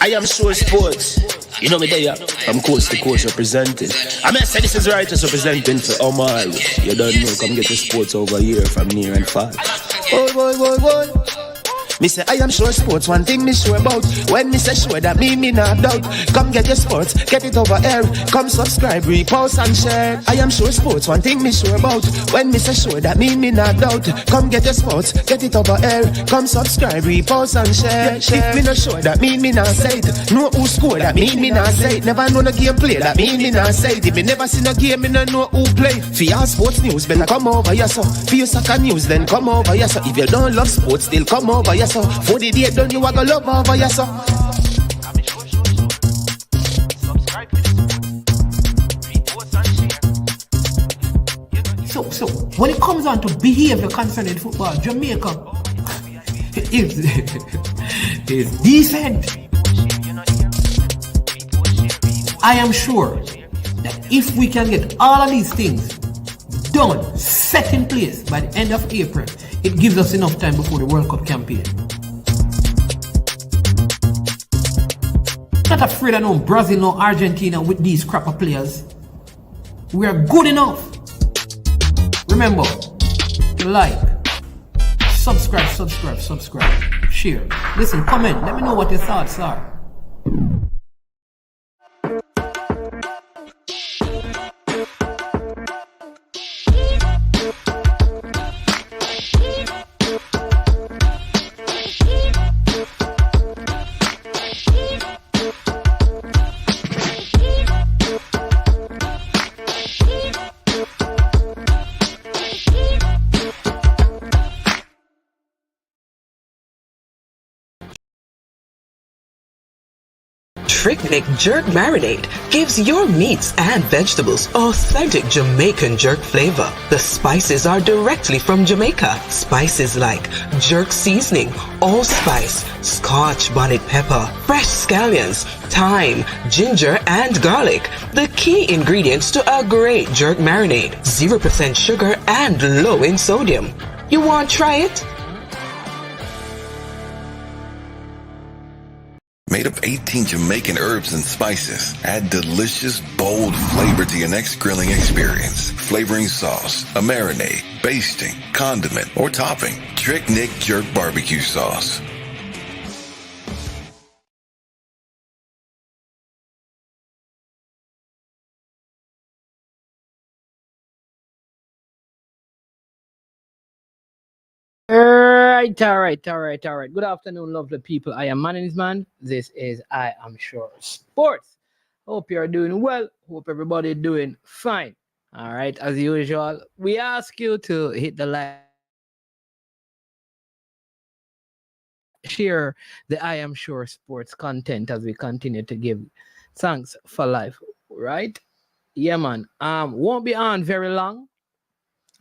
I am sure sports. You know me there, I'm coast to coast representing. I mean, I say this is righteous representing for Omar. You don't know, come get the sports over here from near and far. Boy. Me say I am sure sports, one thing me sure about. When me say sure, that me not doubt. Come get your sports, get it over here. Come subscribe, repost and share. I am sure sports, one thing me sure about. When me say sure, that me not doubt. Come get your sports, get it over here. Come subscribe, repost and share. If me not sure, that me not say it. Know who score, that me not say it. Never know no game play, that me not say it. If me never seen a game, me not know who play. For your sports news, better come over here so. For your soccer news, then come over here so. If you don't love sports, still come over here so. For the day done, you are gonna love over here so. So when it comes on to behavior concerning football, Jamaica is decent. I am sure that if we can get all of these things done, set in place by the end of April, it gives us enough time before the World Cup campaign. Not afraid of no Brazil, no Argentina with these crap of players. We are good enough. Remember, like, subscribe, share. Listen, comment, let me know what your thoughts are. Picnic Jerk Marinade gives your meats and vegetables authentic Jamaican jerk flavor. The spices are directly from Jamaica. Spices like jerk seasoning, allspice, Scotch bonnet pepper, fresh scallions, thyme, ginger, and garlic. The key ingredients to a great jerk marinade. 0% sugar and low in sodium. You want to try it? Made of 18 Jamaican herbs and spices. Add delicious, bold flavor to your next grilling experience. Flavoring sauce, a marinade, basting, condiment, or topping. Trick Nick Jerk Barbecue Sauce. All right. Good afternoon, lovely people. I am Man's Man. This is I Am Sure Sports. Hope you're doing well. Hope everybody doing fine. All right, as usual, we ask you to hit the like, share the I Am Sure Sports content as we continue to give thanks for life. Right? Yeah, man. Won't be on very long,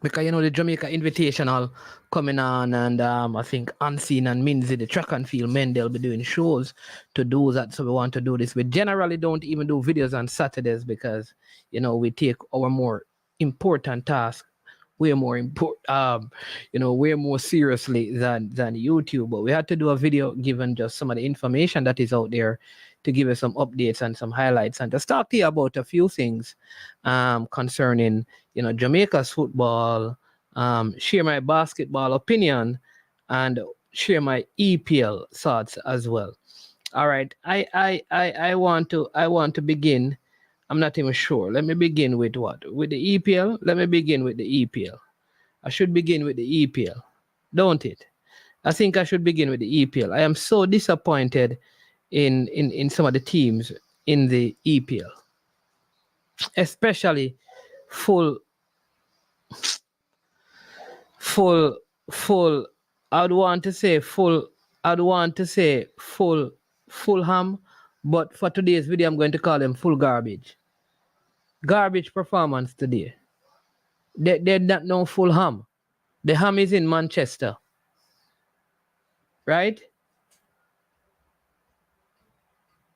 because you know the Jamaica Invitational coming on, and I think Unseen and Minzy, the track and field men, they'll be doing shows to do that. So we want to do this. We generally don't even do videos on Saturdays because you know we take our more important task way more way more seriously than YouTube. But we had to do a video given just some of the information that is out there to give you some updates and some highlights and just talk to you about a few things concerning Jamaica's football, share my basketball opinion, and share my EPL thoughts as well. All right, I want to begin. I'm not even sure. Let me begin with what? With the EPL? Let me begin with the EPL. I should begin with the EPL, don't it? I think I should begin with the EPL. I am so disappointed in some of the teams in the EPL, especially Fulham. I'd want to say Fulham, but for today's video, I'm going to call them full garbage. Garbage performance today. They're not no Fulham. The ham is in Manchester, right?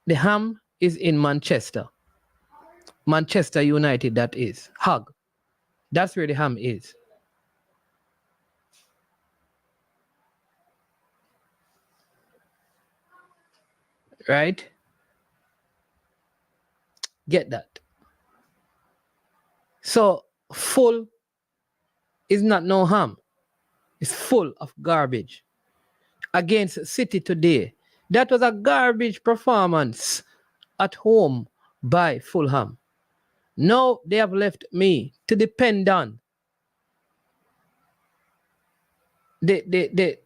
The ham is in Manchester. Manchester United, that is. Hug. That's where the ham is. Right? get that. So full is not no ham. It's full of garbage. Against City today, that was a garbage performance at home by Fulham. Now they have left me to depend on the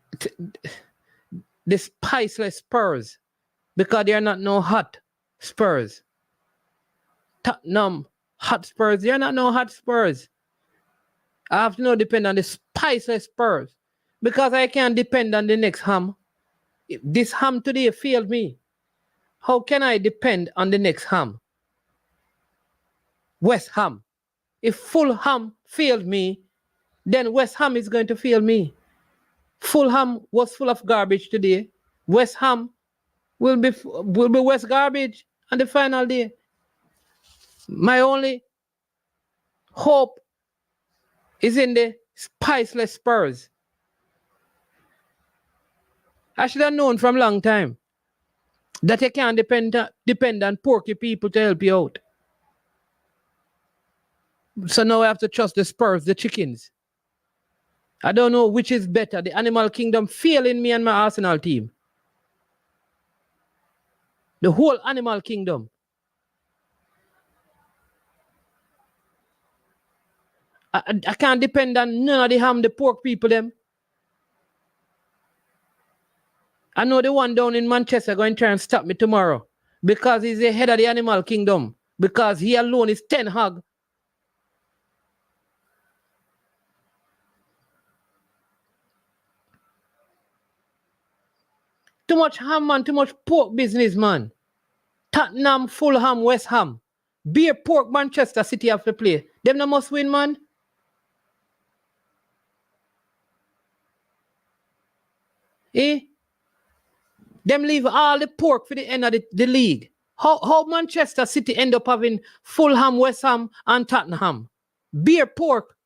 spiceless Spurs because they are not no hot Spurs. Tottenham hot Spurs, they are not no hot Spurs. I have to now depend on the spiceless Spurs because I can't depend on the next ham. If this ham today failed me, how can I depend on the next ham? West Ham. If Fulham failed me, then West Ham is going to fail me. Fulham was full of garbage today. West Ham will be West garbage on the final day. My only hope is in the spiceless Spurs. I should have known from a long time that you can't depend on porky people to help you out. So now I have to trust the Spurs, the chickens. I don't know which is better, the Animal Kingdom failing me and my Arsenal team. The whole Animal Kingdom. I can't depend on none of the ham, the pork people them. I know the one down in Manchester going to try and stop me tomorrow because he's the head of the Animal Kingdom. Because he alone is 10 hog. Too much ham, man. Too much pork business, man. Tottenham, Fulham, West Ham. Beer pork, Manchester City have to play. Them no must win, man. Eh? Them leave all the pork for the end of the league. How Manchester City end up having Fulham, West Ham, and Tottenham? Beer pork.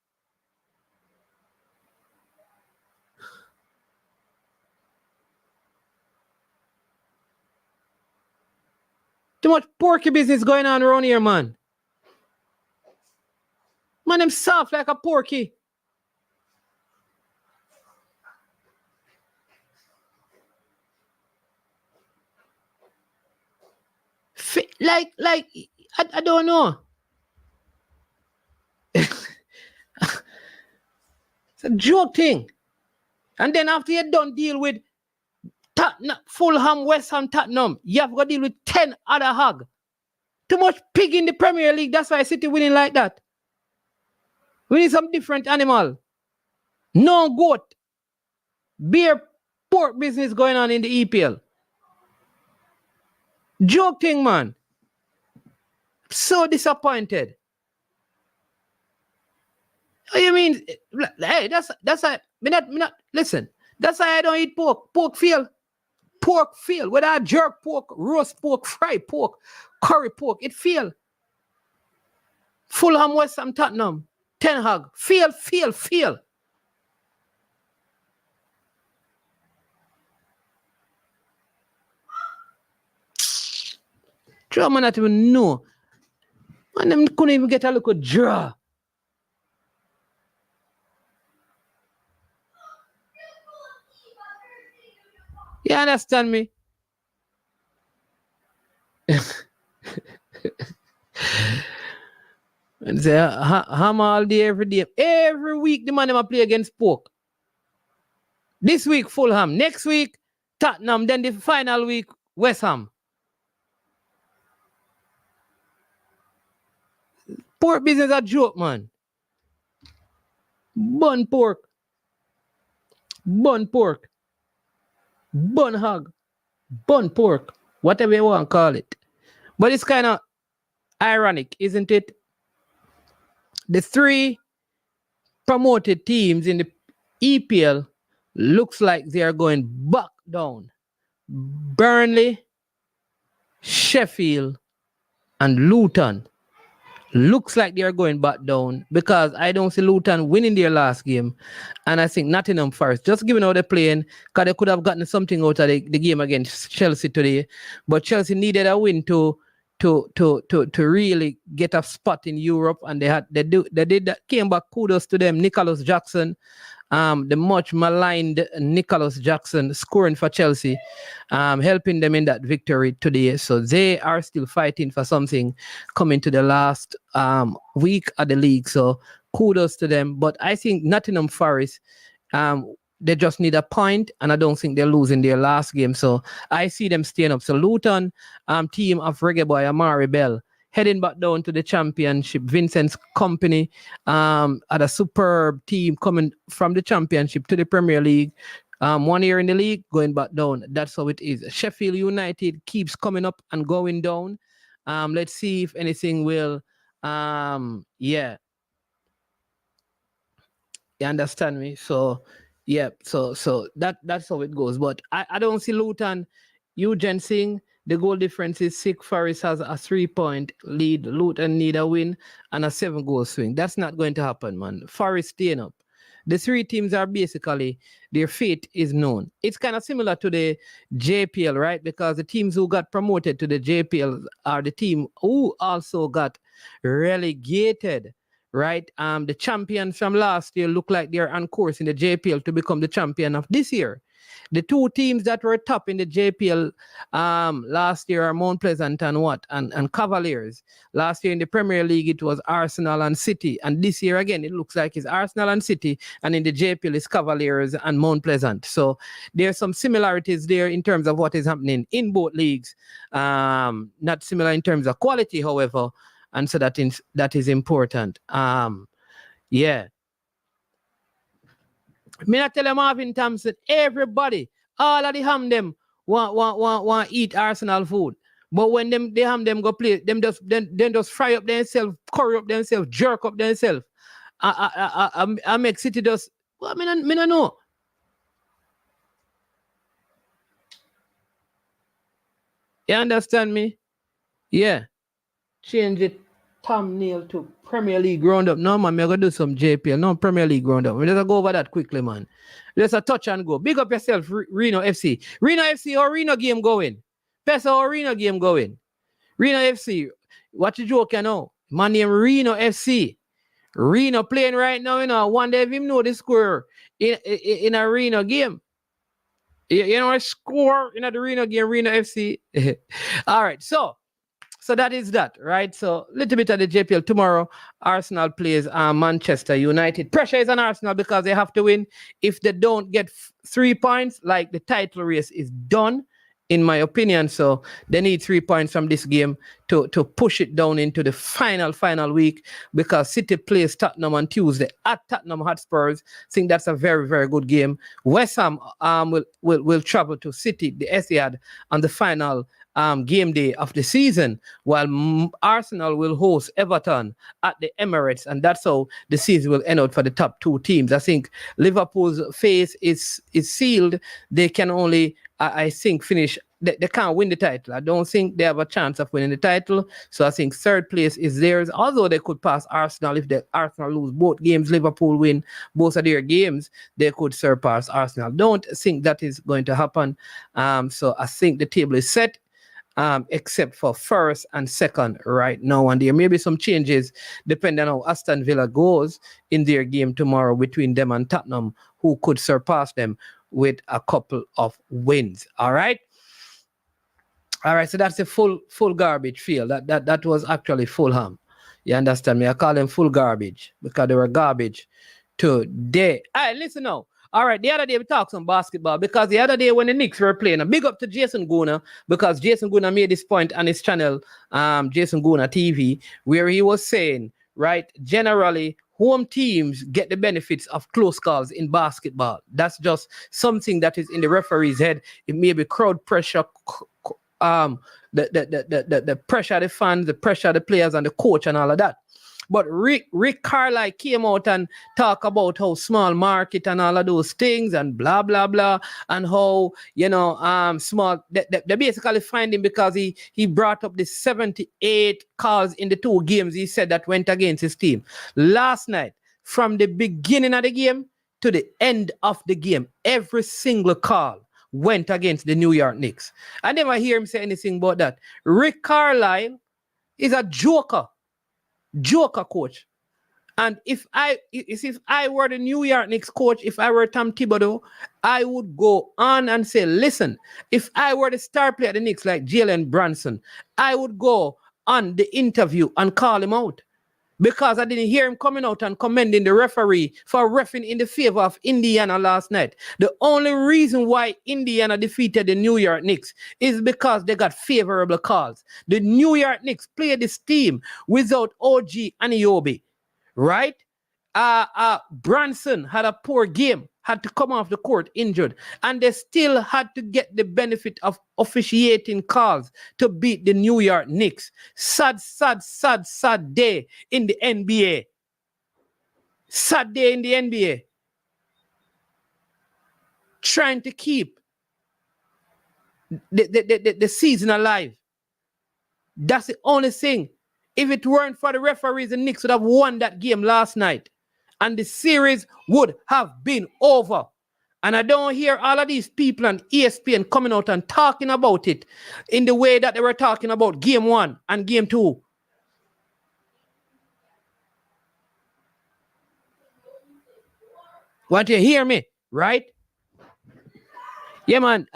Too much porky business going on around here, man. Man, them soft like a porky. Like, I don't know. It's a joke thing. And then after you're done deal with Tottenham, Fulham, West Ham, Tottenham, you have got to deal with 10 other hog. Too much pig in the Premier League. That's why City winning like that. We need some different animal. No goat. Beer, pork business going on in the EPL. Joke thing, man. So disappointed. What you mean? Hey, that's why me not listen. That's why I don't eat pork. Pork feel. Whether I jerk pork, roast pork, fry pork, curry pork, it feel. Fulham, West Ham, Tottenham, Ten Hag. Feel. Draw man not even know. Man, them couldn't even get a look at draw. You understand me? And say, ham all day, every day. Every week, the man them play against pork. This week, Fulham. Next week, Tottenham. Then the final week, West Ham. Pork business a joke, man. Bun pork. Bun hog. Bun pork. Whatever you want to call it. But it's kind of ironic, isn't it? The three promoted teams in the EPL looks like they are going back down. Burnley, Sheffield, and Luton. Looks like they are going back down because I don't see Luton winning their last game. And I think Nottingham Forest, just giving out they're playing, because they could have gotten something out of the game against Chelsea today. But Chelsea needed a win to to really get a spot in Europe, and they did that. Came back. Kudos to them. Nicholas Jackson, the much maligned Nicholas Jackson, scoring for Chelsea, helping them in that victory today. So they are still fighting for something coming to the last week of the league. So kudos to them. But I think Nottingham Forest, they just need a point, and I don't think they're losing their last game. So I see them staying up. So Luton, team of Reggae Boy Amari Bell, heading back down to the championship. Vincent's company had a superb team coming from the championship to the Premier League. 1 year in the league, going back down. That's how it is. Sheffield United keeps coming up and going down. Let's see if anything will, yeah. You understand me? So, yeah, so that's how it goes. But I don't see Luton. Eugene Singh, the goal difference is 6. Forest has a 3-point lead. Luton need a win and a 7-goal swing. That's not going to happen, man. Forest staying up. The three teams are basically, their fate is known. It's kind of similar to the JPL, right? Because the teams who got promoted to the JPL are the team who also got relegated. Right, the champions from last year look like they're on course in the JPL to become the champion of this year. The two teams that were top in the JPL last year are Mount Pleasant and Cavaliers. Last year in the Premier League, it was Arsenal and City. And this year, again, it looks like it's Arsenal and City. And in the JPL, it's Cavaliers and Mount Pleasant. So there's some similarities there in terms of what is happening in both leagues. Not similar in terms of quality, however. And so that is important. Yeah. Me not tell them Marvin Thompson, everybody, all of the ham them want eat Arsenal food. But when the ham them go play, them just fry up themselves, curry up themselves, jerk up themselves. I make City just, well, me not know. You understand me? Yeah. Change it thumbnail to Premier League roundup. No, man, I'm going to do some JPL. No, Premier League roundup. Let's go over that quickly, man. Let's a touch and go. Big up yourself, Reno FC. Reno FC or Reno game going? Pesa or Reno game going? Reno FC. What you joke, you know? Man named Reno FC. Reno playing right now, you know. One day if him know the score in a Reno game. You know, a score in a Reno game, Reno FC. All right, so that is that, right? So a little bit of the JPL tomorrow. Arsenal plays Manchester United. Pressure is on Arsenal because they have to win. If they don't get 3 points, like the title race is done, in my opinion. So they need 3 points from this game to push it down into the final week, because City plays Tottenham on Tuesday at Tottenham Hotspurs. I think that's a very, very good game. West Ham will travel to City, the Etihad, on the final game day of the season, while Arsenal will host Everton at the Emirates, and that's how the season will end out for the top two teams. I think Liverpool's fate is sealed. They can only, I think, finish. They can't win the title. I don't think they have a chance of winning the title. So I think third place is theirs. Although they could pass Arsenal if Arsenal lose both games, Liverpool win both of their games, they could surpass Arsenal. Don't think that is going to happen. So I think the table is set. Except for first and second right now. And there may be some changes depending on how Aston Villa goes in their game tomorrow between them and Tottenham, who could surpass them with a couple of wins. All right. So that's the full garbage field. That was actually Fulham. You understand me? I call them full garbage because they were garbage today. All right, listen now. All right, the other day we talked some basketball, because the other day when the Knicks were playing, a big up to Jason Guna, because Jason Guna made this point on his channel, Jason Guna TV, where he was saying, right, generally, home teams get the benefits of close calls in basketball. That's just something that is in the referee's head. It may be crowd pressure, the pressure of the fans, the pressure of the players and the coach and all of that. But Rick Carlisle came out and talk about how small market and all of those things and blah, blah, blah, and how, small, they basically find him because he brought up the 78 calls in the two games he said that went against his team. Last night, from the beginning of the game to the end of the game, every single call went against the New York Knicks. I never hear him say anything about that. Rick Carlisle is a joker coach. And if I were the New York Knicks coach, if I were Tom Thibodeau, I would go on and say, listen, if I were the star player at the Knicks like Jalen Brunson, I would go on the interview and call him out. Because I didn't hear him coming out and commending the referee for reffing in the favor of Indiana last night. The only reason why Indiana defeated the New York Knicks is because they got favorable calls. The New York Knicks played this team without OG Anunoby, right? Brunson had a poor game, had to come off the court injured, and they still had to get the benefit of officiating calls to beat the New York Knicks. Sad day in the NBA. Sad day in the NBA. Trying to keep the season alive. That's the only thing. If it weren't for the referees, the Knicks would have won that game last night. And the series would have been over. And I don't hear all of these people on ESPN coming out and talking about it in the way that they were talking about game 1 and game 2. Want you hear me? Right? Yeah, man.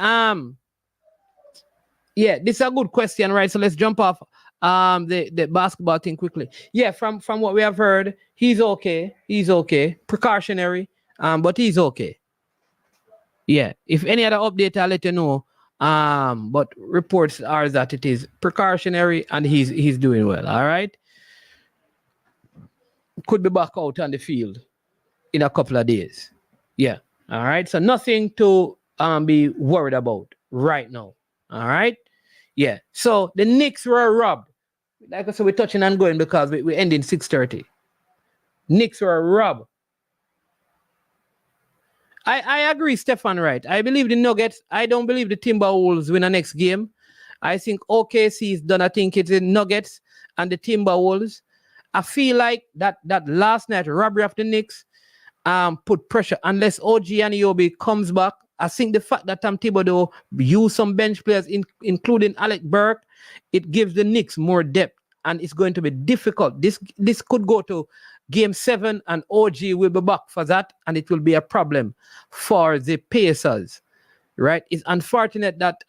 Yeah, this is a good question, right? So let's jump off the basketball thing quickly. Yeah, from what we have heard, he's okay. He's okay. Precautionary, but he's okay. Yeah, if any other update, I'll let you know. But reports are that it is precautionary and he's doing well. All right. Could be back out on the field in a couple of days. Yeah. All right. So nothing to be worried about right now. All right. Yeah. So the Knicks were robbed. Like I said, we're touching and going because we end in 6:30. Knicks were robbed. I agree, Stefan, right. I believe the Nuggets. I don't believe the Timberwolves win the next game. I think OKC is done. I think it's the Nuggets and the Timberwolves. I feel like that last night robbery of the Knicks put pressure. Unless OG Anunoby comes back, I think the fact that Tom Thibodeau used some bench players, including Alec Burke, it gives the Knicks more depth, and it's going to be difficult. This could go to Game 7, and OG will be back for that, and it will be a problem for the Pacers, right? It's unfortunate that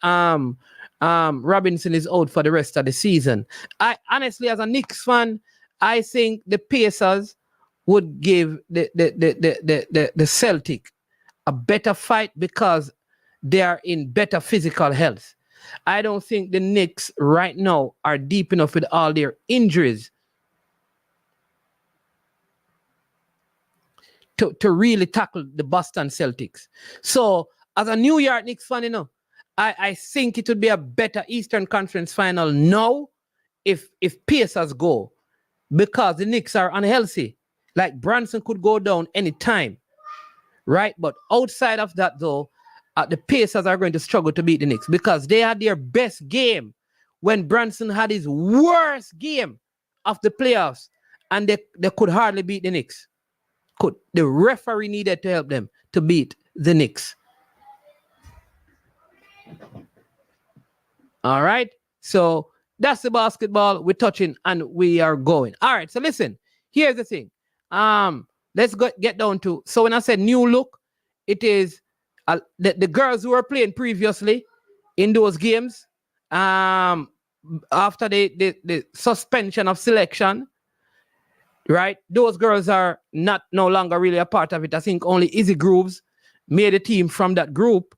Robinson is out for the rest of the season. I honestly, as a Knicks fan, I think the Pacers would give the Celtic a better fight because they are in better physical health. I don't think the Knicks right now are deep enough with all their injuries to really tackle the Boston Celtics. So as a New York Knicks fan, you know, I think it would be a better Eastern Conference final now if Pacers go, because the Knicks are unhealthy. Like Brunson could go down anytime, right? But outside of that, though, the Pacers are going to struggle to beat the Knicks because they had their best game when Brunson had his worst game of the playoffs, and they could hardly beat the Knicks. The referee needed to help them to beat the Knicks. All right. So that's the basketball. We're touching and we are going. All right. So listen, here's the thing. Let's get down to, so when I said new look, it is the girls who were playing previously in those games, after the suspension of selection, right? Those girls are no longer really a part of it. I think only Izzy Grooves made a team from that group.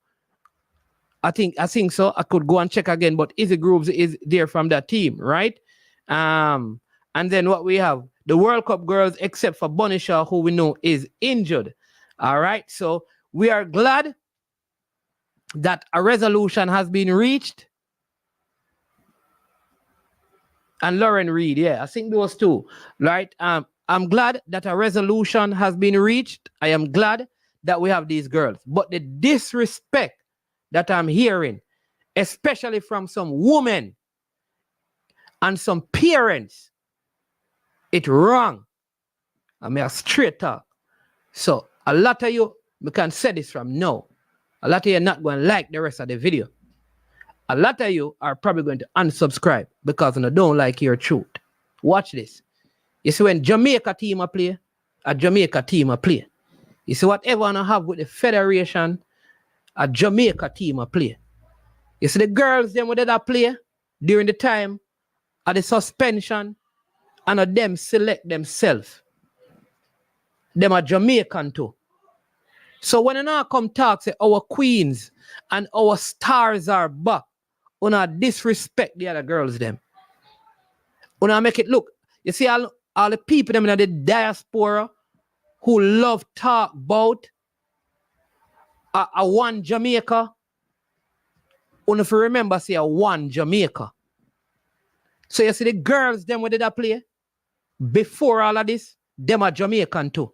I think so. I could go and check again, but Izzy Grooves is there from that team, right? And then what we have, the World Cup girls, except for Bonisha, who we know is injured. All right. So we are glad that a resolution has been reached. And Lauren Reed, yeah, I think those two, right? I'm glad that a resolution has been reached. I am glad that we have these girls. But the disrespect that I'm hearing, especially from some women and some parents, it's wrong. I mean, a straight talk. So a lot of you, we can say this from now. A lot of you are not going to like the rest of the video. a lot of you are probably going to unsubscribe because you don't like your truth. Watch this. You see, when Jamaica team a play, a Jamaica team a play. You see, whatever I have with the Federation, a Jamaica team a play. You see, the girls, them what did I play during the time of the suspension and of them select themselves. Them are Jamaican too. So when you now come talk, say our queens and our stars are back, you not disrespect the other girls them. You not make it look. You see all the people them in the diaspora who love talk about a one Jamaica. You if you remember, say a one Jamaica. So you see the girls them what did I play? Before all of this, them are Jamaican too.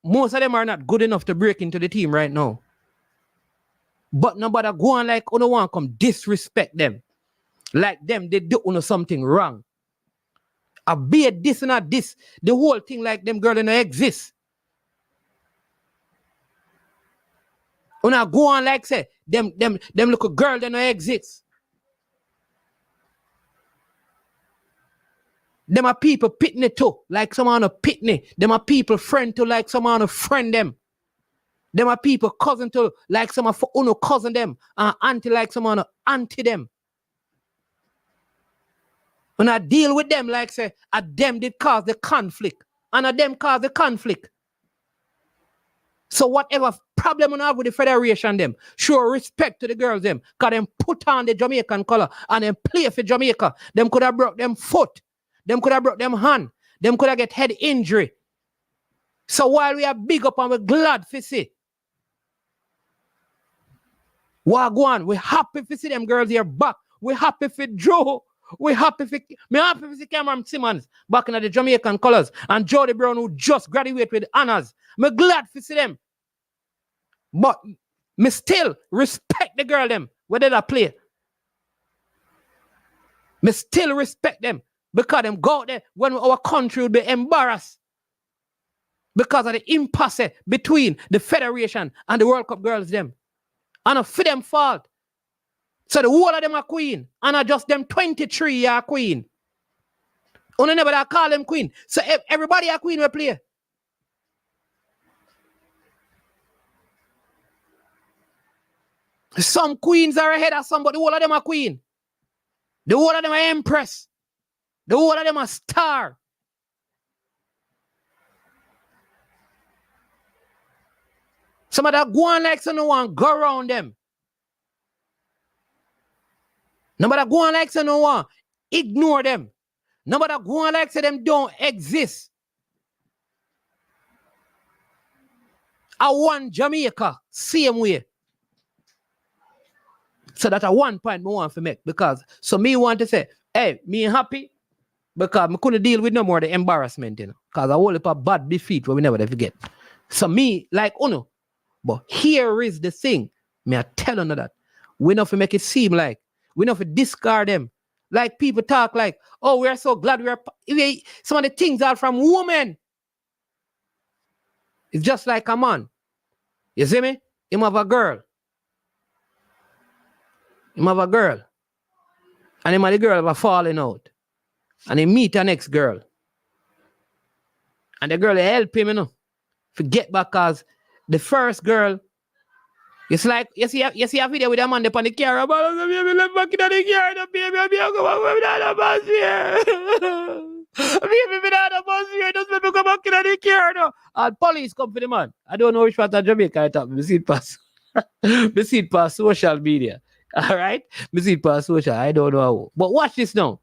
Most of them are not good enough to break into the team right now. But nobody go on like you don't want to come disrespect them. Like them, they do something wrong. I be this and not this. The whole thing like them girls don't exist. When I go on like say, them look a girl that don't exist. Them are people pitney too, like someone a pitney. Them are people friend to like someone a friend them. Them are people cousin to like someone for uno cousin them. And auntie like someone a auntie them. When I deal with them like say, them did cause the conflict. And them cause the conflict. So whatever problem I have with the Federation them, show respect to the girls them. Because them put on the Jamaican color and them play for Jamaica. Them could have broke them foot. Them could have broke them hand. Them could have get head injury. So while we are big up and we're glad to see. Wagwan, we're happy to see them girls here back. We're happy for Joe. We're happy for see Cameron Simmons back in the Jamaican colors. And Jody Brown who just graduated with honors. I'm glad to see them. But me still respect the girl them. Where did I play? Me still respect them. Because them go out there when our country will be embarrassed. Because of the impasse between the Federation and the World Cup girls them. And for them fault. So the whole of them are queen. And I just them 23 are queen. Only never that call them queen. So everybody are queen we play. Some queens are ahead of some, but the whole of them are queen. The whole of them are empress. The whole of them are star. Some of that go on like so no one go around them. Nobody go on like so no one ignore them. Nobody go on like so them don't exist. I want Jamaica same way. So that's a one point I want to make because so me want to say, hey, me happy because I couldn't deal with no more the embarrassment, you know, because I hold up a bad defeat where we never forget. So me like Uno, but here is the thing, me I tell you that we not to make it seem like we not to discard them. Like people talk like, oh, we're so glad some of the things are from women. It's just like a man. You see me? Him have a girl. Him have a girl. And him and the girl have a falling out. And he meet a next girl. And the girl help him, you know. Forget back because the first girl, it's like, you see a video with a man up on the car. I'm back in the car, the baby, I'm going to bus here. Baby, the bus here, just let me come back in the car now. And police come for the man. I don't know which part of Jamaica I talk. Me see it pass social media. All right? Me see it pass social. I don't know how. But watch this now.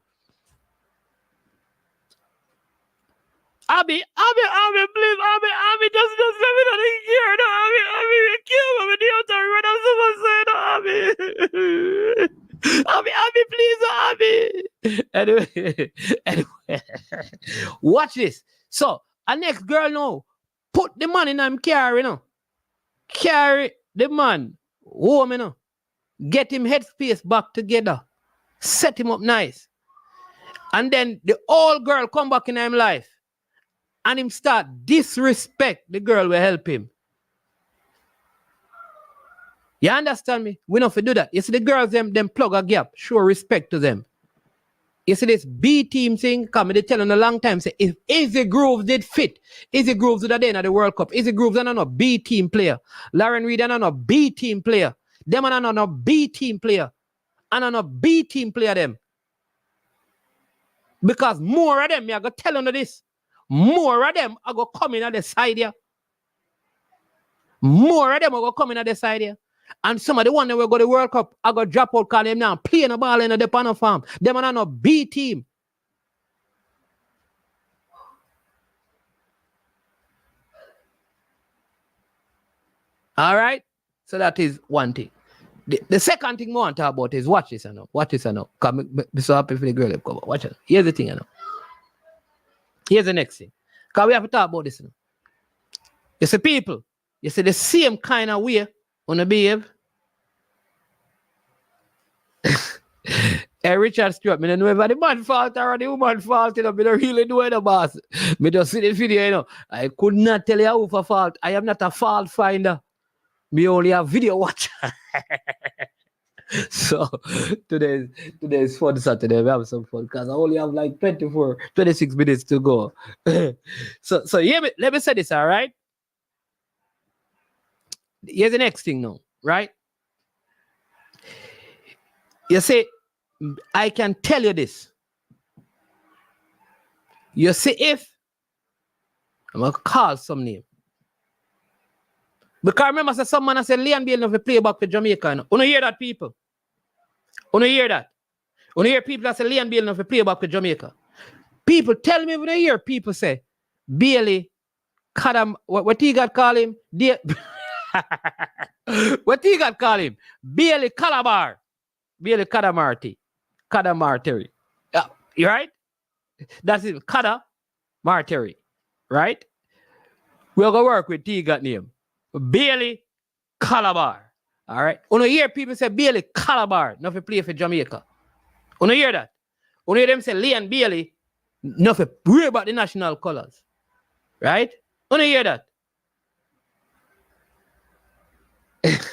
Abby, please, Abby, just let me not hear no, Abby, kill me, the outside when I'm someone saying, Abby, anyway, watch this. So, a next girl now, put the man in him car, you know, carry the man home, you know, get him headspace back together, set him up nice, and then the old girl come back in him life. And him start disrespect the girl will help him. You understand me? We don't have to do that. You see the girls, them plug a gap. Show respect to them. You see this B team thing coming, they tell them a long time, say, if Easy Grooves did fit, Easy Grooves would have done at the World Cup. Easy Grooves are not a B team player. Lauren Reed are not a B team player. Them are not a B team player. And I'm a B team player them. Because more of them, I go tell them this. More of them are going to come in at the side here. More of them are going to come in at the side here. And some of the one that will go to the World Cup, I got drop out, call them now, playing a ball in the panel farm. Them are not a B team. All right? So that is one thing. The second thing I want to talk about is watch this, I know. Watch this, I know. Because I'm so happy for the girl. Watch it. Here's the thing, I know. Here's the next thing. Because we have to talk about this, you know. You see, people, you see the same kind of way on the behave. Hey, Richard Stewart, I don't know if the man fault or the woman fault, you know, I don't really know the boss. I just see the video, you know. I could not tell you who for fault. I am not a fault finder. Me only a video watcher. So today's fun Saturday. We have some fun because I only have like 26 minutes to go. so yeah, let me say this, all right? Here's the next thing now, right? You see, I can tell you this. You see, if I'm gonna call some name. Because I remember some man I said Leon Bale never play back for Jamaica. You don't hear that, people. You don't hear that. You don't hear people that say Leon Bale never play back for Jamaica. People tell me when I hear people say Bailey, Kadam, what he got call him? What he got call him? Bailey Calabar. Bailey Cadamarty. Cadamartery. Yeah, you right? That's it. Cadamartery. Right? We're gonna work with T got name. Bailey Calabar. All right. You hear people say Bailey Calabar, not to play for Jamaica. You hear that? You hear them say Leon Bailey, not to worry about the national colors. Right? You hear that?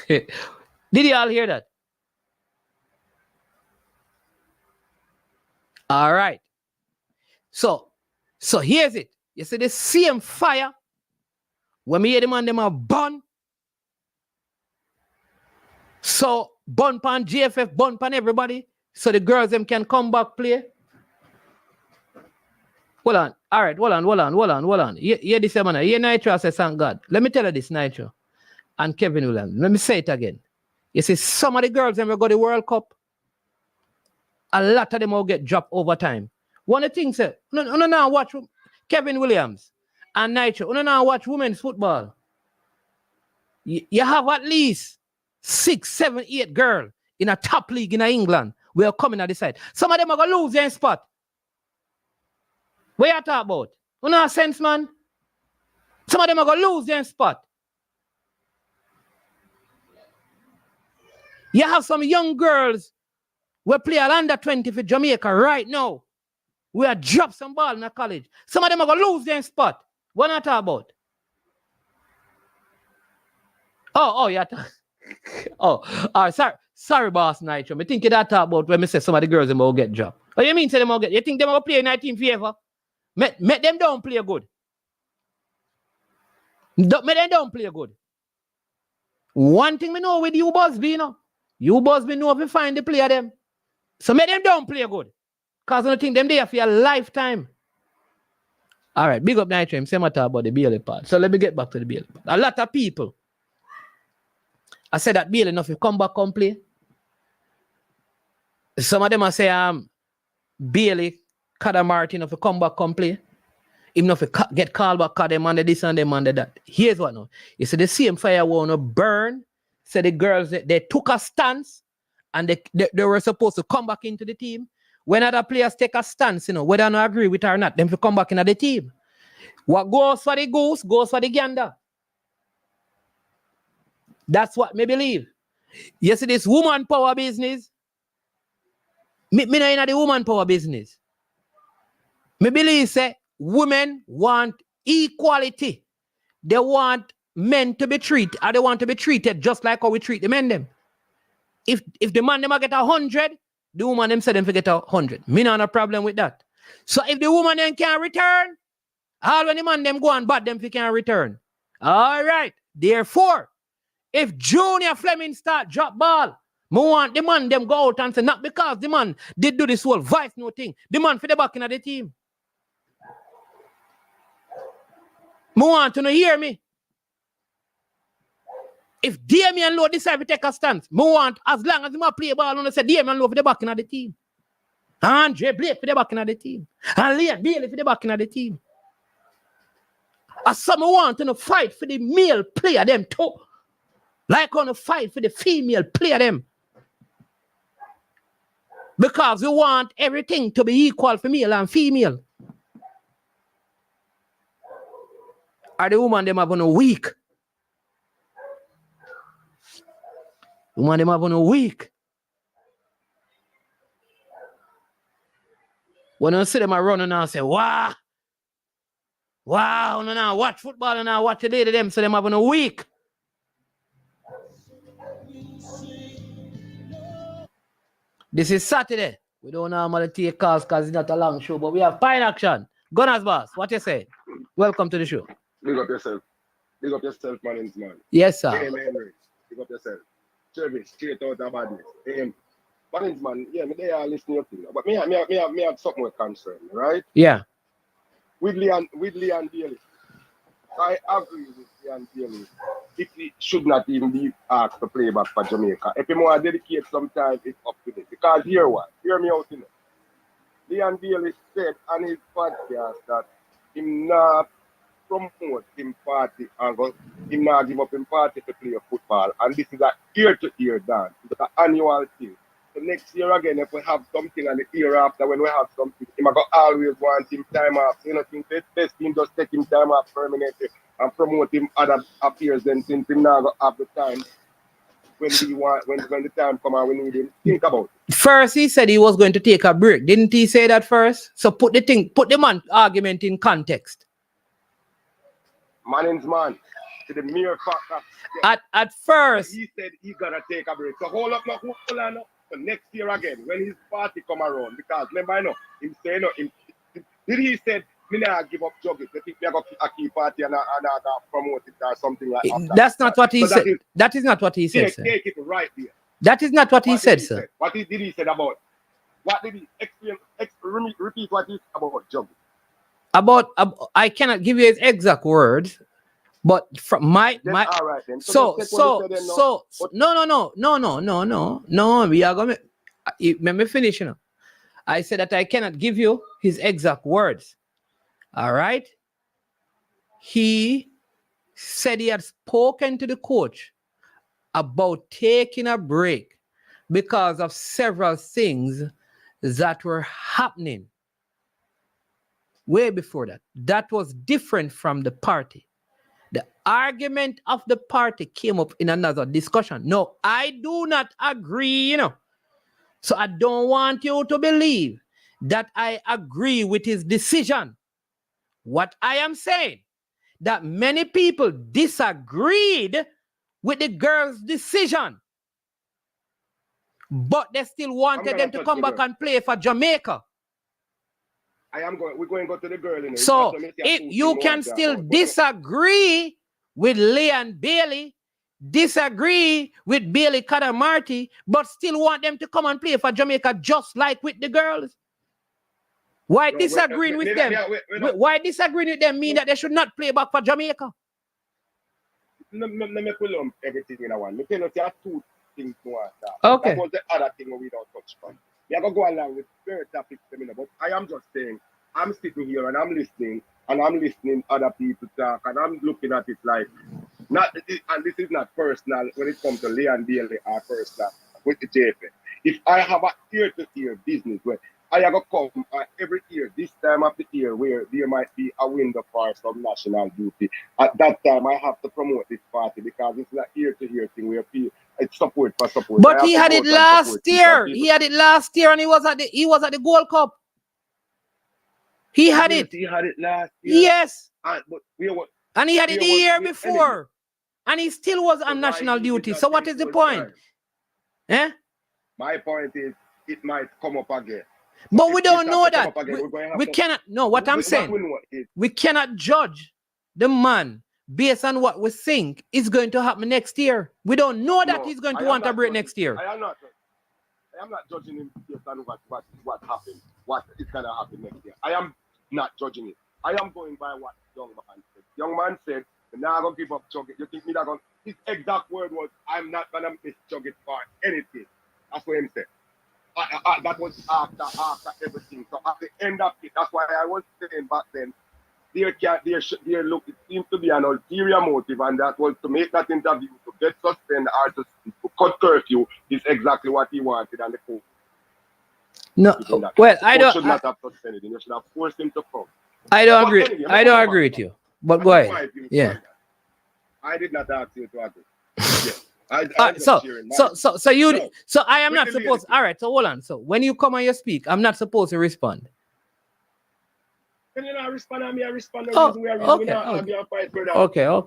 Did you all hear that? All right. So here's it. You see the same fire. When me hear them and them are burn. So burn pan GFF, burn pan everybody. So the girls them can come back play. Hold on. All right, hold on. Hear this man. Hear Nitro say thank God. Let me tell you this, Nitro. And Kevin Williams. Let me say it again. You see, some of the girls them will go to the World Cup. A lot of them will get dropped over time. One of the things, no, now watch Kevin Williams and Nitro. No, now watch women's football. You have at least 6, 7, 8 girls in a top league in England. We are coming at the side. Some of them are going to lose their spot. What you talk about? You know sense, man? Some of them are going to lose their spot. You have some young girls who play at under 20 for Jamaica right now. We are drop some ball in the college. Some of them are going to lose their spot. What I talk about? Yeah. Sorry, boss Nitro. I think that talk about when I say some of the girls them will get dropped. What do you mean say them will get? You think them will play in 19 favor? Make them don't play good. Make them don't play good. One thing we know with you Busby, you know. You Busby know if you find the player them. So make them don't play good. Because I don't think them there for a lifetime. All right, big up Nitro. Say my talk about the Bailey part. So let me get back to the Bailey part. A lot of people, I said that Bailey enough, you come back and play. Some of them I say Bailey, Kada Martin, if you come back and play. Even if you get called back, because them under this and them under that. Here's what now. You see the same fire want to burn. So the girls, they took a stance and they were supposed to come back into the team. When other players take a stance, you know, whether I agree with it or not, them to come back into the team. What goes for the goose, goes for the gander. That's what me believe. You see this woman power business. Me not in the woman power business. Me believe say women want equality. They want men to be treated, or they want to be treated just like how we treat the men them. If the man them get 100, the woman them say them forget 100. Me not a problem with that. So if the woman them can return, all when the man them go and bad them if he can return. All right. Therefore, if Junior Fleming start drop ball, me want the man them go out and say not because the man did do this whole vice no thing. The man for the back in the team. Me want to hear me. If Damian Lowe decide to take a stance, me want as long as he play ball and say Damian Lowe for the back in the team. Andre Blake for the back in the team. And Leon Bailey for the back in the team. As some want to fight for the male player them too. Like on to fight for the female player them. Because we want everything to be equal for male and female. Are the woman them having a week? Woman them having a week. When I see them running and say, wow, no, watch football and now watch the day to them, so them having a week. This is Saturday. We don't normally take calls because it's not a long show, but we have Pine Action. Gunners boss, what you say? Welcome to the show. Big up yourself. Big up yourself, man. Yes, sir. Hey, man. Big up yourself. Service, straight out of badness. Man, yeah, me they are listening to you. But me have something with concern, right? Yeah. With Leon Bailey. I agree with Leon Bailey. If he should not even be asked to play back for Jamaica. If he want to dedicate some time, it's up to him. Because hear me out, you know. Leon Bailey said on his podcast that him not promote him party and him not give up him party to play football. And this is an year-to-year dance. It's an annual thing. So next year again, if we have something and the year after when we have something, him I go always want him time off. You know, think this team just take him time off permanently and promote him other affairs then since him now have the time when the time come and we need him. Think about it. First, he said he was going to take a break. Didn't he say that first? So put the man argument in context. Man. To the mere fact that at first he said he gonna take a break. So hold up now, so next year again when his party come around, because remember I know him say no did he said me not give up jogging. I think we got a key party and promote it or something like that. That's not what he said. That is not what he said. Take it right there. That is not what he said, sir. What did he say about? What did he explain? Repeat what he said about jogging. About I cannot give you his exact words, but from my all right then. no. We are gonna let me finish. You know, I said that I cannot give you his exact words. All right. He said he had spoken to the coach about taking a break because of several things that were happening way before that. That was different from the party. The argument of the party came up in another discussion. No, I do not agree, you know. So I don't want you to believe that I agree with his decision. What I am saying, that many people disagreed with the girl's decision, but they still wanted them to come back and play for Jamaica. We're going to go to the girl. You know. So if you can still disagree with Leon Bailey, disagree with Bailey Cadamarty, but still want them to come and play for Jamaica just like with the girls. Why disagreeing with them? Why disagreeing with them mean that they should not play back for Jamaica? Let me pull on everything in one. Let me tell you there are two things to answer. Okay. That was the other thing we don't touch on. We are going to go along with very topics, but I am just saying, I'm sitting here and I'm listening other people talk, and I'm looking at it like, and this is not personal when it comes to Leon Bailey or personal with the JP. If I have a year-to-year business where I have to come every year, this time of the year, where there might be a window for some national duty. At that time, I have to promote this party because it's not year-to-year thing where it's support for support. But he had it last year. He had it last year, and he was at the Gold Cup. He had it. He had it last year. Yes. And he had it the year before. and he still was on national duty. So what is the point? Eh? My point is, it might come up again. But we don't know that. We cannot. No, what I'm saying, we cannot judge the man based on what we think is going to happen next year. We don't know that he's going to want a break next year. I am not judging him based on what happened, what is gonna happen next year. I am not judging it. I am going by what young man said. Young man said, "I'm not gonna give up Chugget." You think me that gonna? His exact word was, "I'm not gonna miss Chugget for anything." That's what he said. That was after everything. So at the end of it, that's why I was saying back then, there look, it seems to be an ulterior motive, and that was to make that interview, to get suspended or to cut curfew, is exactly what he wanted, and the court. No, well, I don't. Should not have suspended him. You should have forced him to come. I don't agree. Anyway, I don't agree with you. But go ahead. Yeah. I did not ask you to agree. Yeah. So I am not supposed. All right. So hold on. So when you come and you speak, I'm not supposed to respond. Can you not respond to me? I respond. Okay.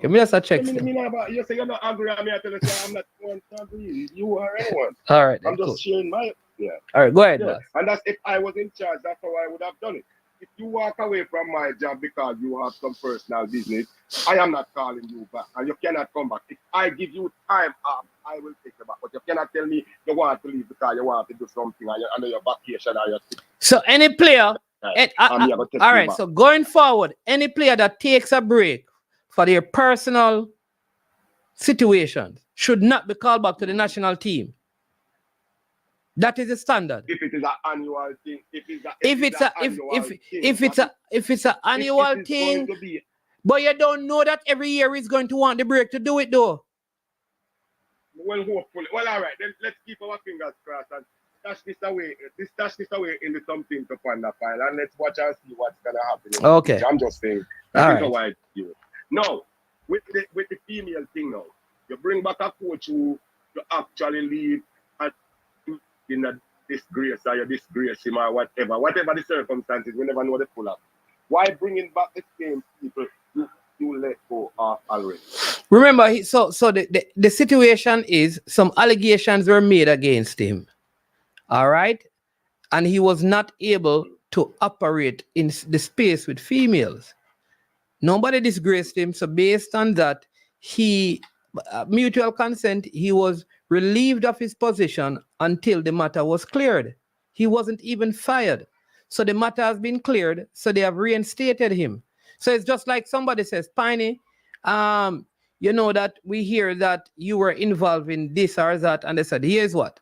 Me just a check. You say you're not angry at me. I tell you, I'm not going to agree. You or anyone. All right. I'm just sharing my. Yeah. All right. Go ahead. Yeah. And that's if I was in charge. That's how I would have done it. If you walk away from my job because you have some personal business, I am not calling you back, and you cannot come back. If I give you time off, I will take you back. But you cannot tell me you want to leave because you want to do something and you're under your vacation or you're sick. So any player, all right. So going forward, any player that takes a break for their personal situations should not be called back to the national team. That is the standard. If it is an annual thing, if it's an annual thing, but you don't know that every year he's going to want the break to do it though. Well, hopefully. Well, all right. Then let's keep our fingers crossed and stash this away into something to ponder file, and let's watch and see what's gonna happen. Okay. I'm just saying. That's all right. No, with the female thing now, you bring back a coach who you actually leave in a disgrace or you disgrace him or whatever the circumstances, we never know the pull up. Why bringing back the same people you let go already? Remember, the situation is some allegations were made against him. All right? And he was not able to operate in the space with females. Nobody disgraced him. So based on that, mutual consent, he was relieved of his position until the matter was cleared. He wasn't even fired. So the matter has been cleared, so they have reinstated him. So it's just like somebody says, Piney, you know that we hear that you were involved in this or that, and they said, here's what.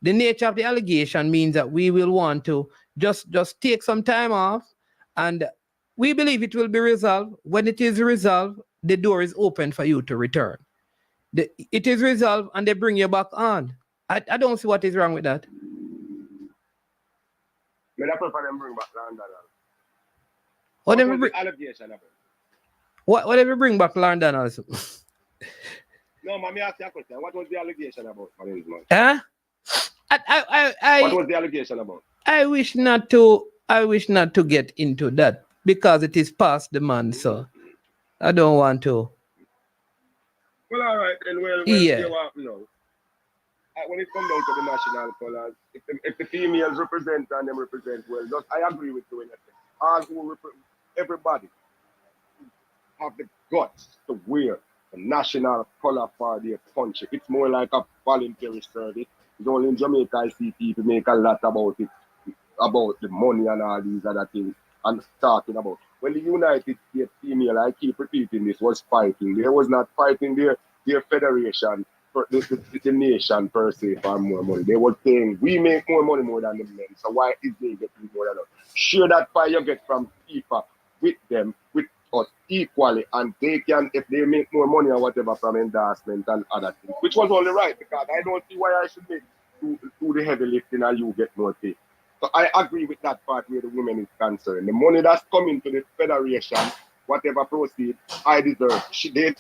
The nature of the allegation means that we will want to just take some time off, and we believe it will be resolved. When it is resolved, the door is open for you to return. It is resolved and they bring you back on. I don't see what is wrong with that. What if we bring back London also? No, mommy asked you a question. What was the allegation about? Huh? What was the allegation about? I wish not to get into that because it is past the man, so I don't want to. Well, all right, then. Yeah. When it comes down to the national colors, if the females represent and them represent well, I agree with you. Everybody have the guts to wear the national color for their country. It's more like a voluntary service. It's only in Jamaica I see people make a lot about it, about the money and all these other things, and talking about. When the United States female, I keep repeating this, was fighting. They was not fighting their federation, the nation per se for more money. They were saying, we make more money more than the men, so why is they getting more than us? Sure, that fight you get from FIFA with them, with us equally, and they can, if they make more money or whatever from endorsement and other things, which was only right, because I don't see why I should make do the heavy lifting and you get more pay. So I agree with that part where the women is concerned. The money that's coming to the federation, whatever proceeds, I deserve. They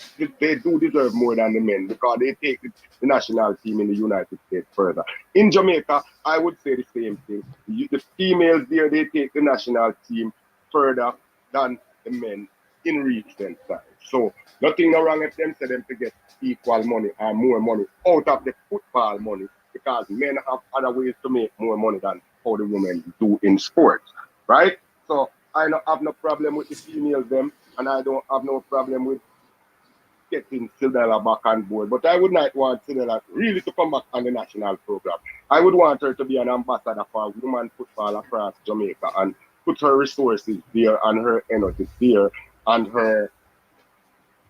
do deserve more than the men because they take the national team in the United States further. In Jamaica, I would say the same thing. The females there, they take the national team further than the men in recent times. So nothing no wrong if them say them to get equal money or more money out of the football money, because men have other ways to make more money than how the women do in sports, right? So I don't have no problem with the females them, and I don't have no problem with getting Cinderella back on board. But I would not want Cinderella really to come back on the national program. I would want her to be an ambassador for women football across Jamaica and put her resources there and her energy there and her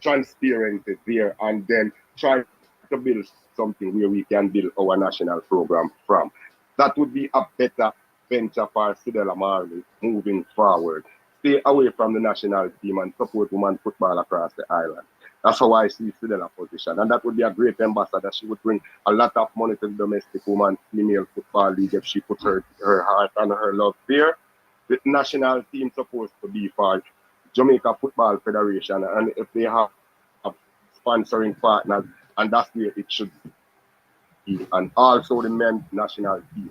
transparency there, and then try to build something where we can build our national program from. That would be a better venture for Sidela Marley moving forward. Stay away from the national team and support women football across the island. That's how I see Sidela's position. And that would be a great ambassador. She would bring a lot of money to the domestic woman female football league if she put her heart and her love there. The national team supposed to be for Jamaica Football Federation, and if they have sponsoring partners, and that's where it should be. And also the men's national team.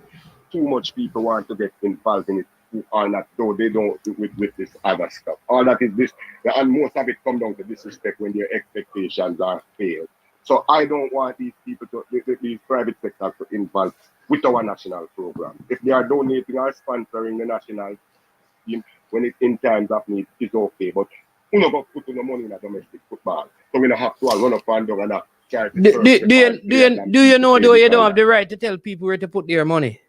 Too much people want to get involved in it who are not, though they don't do it with this other stuff. All that is this, and most of it come down to disrespect when their expectations are failed. So I don't want these people to, these private sectors to involve with our national program. If they are donating or sponsoring the national team when it's in times of need, it's okay. But we don't go put no money in a domestic football. So we don't have to run up and down and try to do you know though you don't have the right to tell people where to put their money?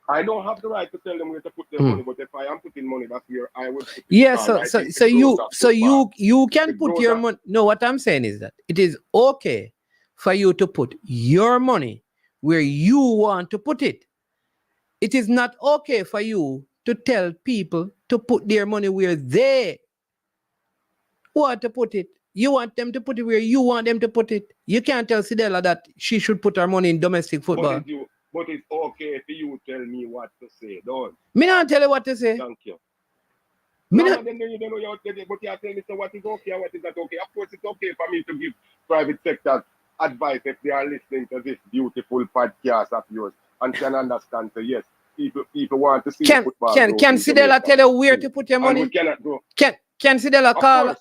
I don't have the right to tell them where to put their money, but if I am putting money, that's where I would put it. Yeah, you can put your money. No, what I'm saying is that it is okay for you to put your money where you want to put it. It is not okay for you to tell people to put their money where they want to put it. You want them to put it where you want them to put it. You can't tell Sidela that she should put her money in domestic football. But it's okay if you tell me what to say, don't. Me not tell you what to say. Thank you. Me No, not. then you don't know what to do, but you are telling me so what is okay and what is not okay. Of course, it's okay for me to give private sector advice if they are listening to this beautiful podcast of yours and can understand. So yes, people want to see football. Can Sidela tell you where to put your money? And we cannot go. Can Sidela call?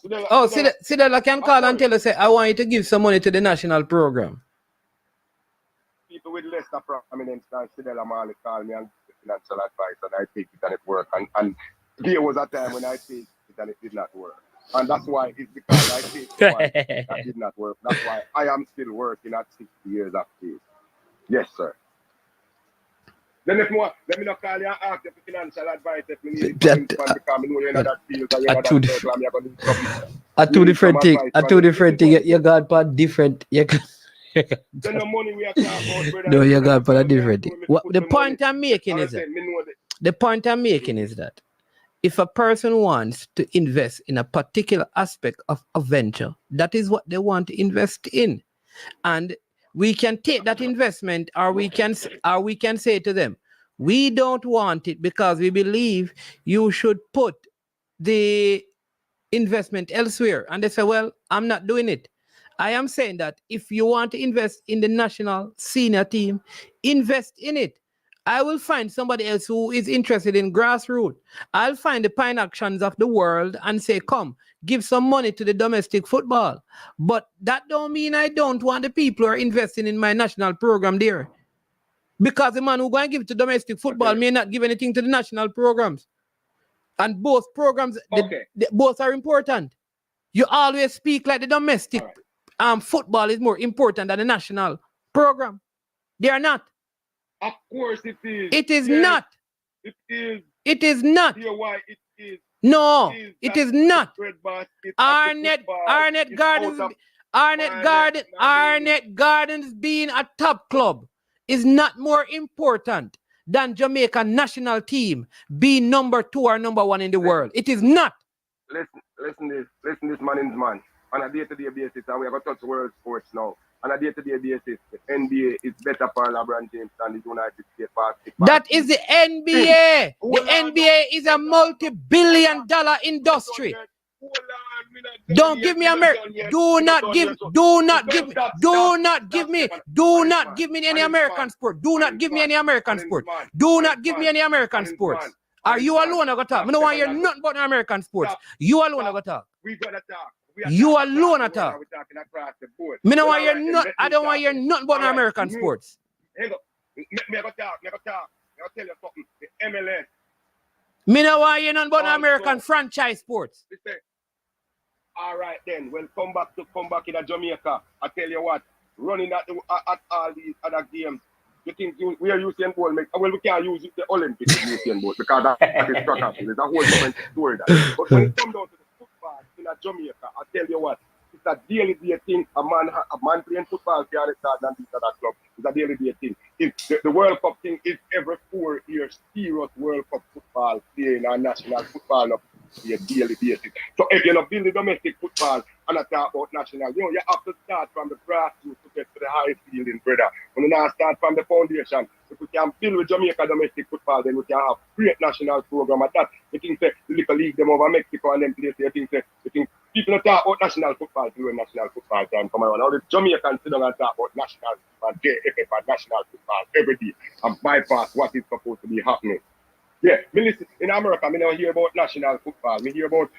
Sidela can call and tell us, say, I want you to give some money to the national program. People with less prominence than Sidela Marley call me and give financial advice, and I take it and it work. And there was a time when I take it and it did not work. And that's why it's because I take it that did not work. That's why I am still working at 60 years of age. Yes, sir. Then if more, let me not call you and ask you for financial advice if you need it because I know you're in that field and you're in that circle and you're going to do something. Two different things. You got part different. Then the money we are talking about, brother. No, you got a different. The point I'm making is that if a person wants to invest in a particular aspect of a venture, that is what they want to invest in, and we can take that investment, or we can say to them, we don't want it because we believe you should put the investment elsewhere, and they say, well, I'm not doing it. I am saying that if you want to invest in the national senior team, invest in it. I will find somebody else who is interested in grassroots. I'll find the Pine Actions of the world and say, come, give some money to the domestic football. But that don't mean I don't want the people who are investing in my national program there. Because the man who going to give to domestic football may not give anything to the national programs. And both programs, both are important. You always speak like the domestic football is more important than the national program. They are not. Of course it is. It is not. It is. It is not. Why it is. No, it is not. Arnett Gardens being a top club is not more important than Jamaica national team being number 2 or number 1 in the world. It is not. Listen this man. On a day-to-day basis, and we have to touch world sports now. On a day-to-day basis, the NBA is better for LeBron James than the United States basketball. That is the NBA. The NBA is a multi-billion-dollar industry. Don't give me American. Do not give me any American sport. Do not give me any American sport. Do not give me any American sports. Are you alone I go talk? I don't want to hear nothing about American sports. You alone I go talk. We gonna talk. You alone I talk. We're talking across the board. I don't want to hear nothing. I don't want to hear nothing about American sports. Hey, go. Me go talk. I'll tell you something. The MLS. Me no want to hear nothing about American franchise sports. All right then. Well, come back in Jamaica. I tell you what. Running at all these other games. You think we are using ball? Well, we can't use the Olympics using ball because that is struck. There's a whole different story. But when it comes down to the football in Jamaica, I tell you what. It's a daily day thing. A man playing football can't start than this other club. It's a daily day thing. The World Cup thing is every 4 years. Serious World Cup football playing and national football up a daily basis. So if you're not building domestic football and not talk about national, you have to start from the grassroots to get to the highest ceiling, brother. When you not start from the foundation, if we can build with Jamaica domestic football, then we can have great national program at that. You think the little league them over Mexico and them places, you think people don't talk about national football during national football time come around. Now the Jamaicans sit down and talk about national football, JFF and national football every day and bypass what is supposed to be happening. Yeah, me listen, in America, I don't hear about national football. I hear about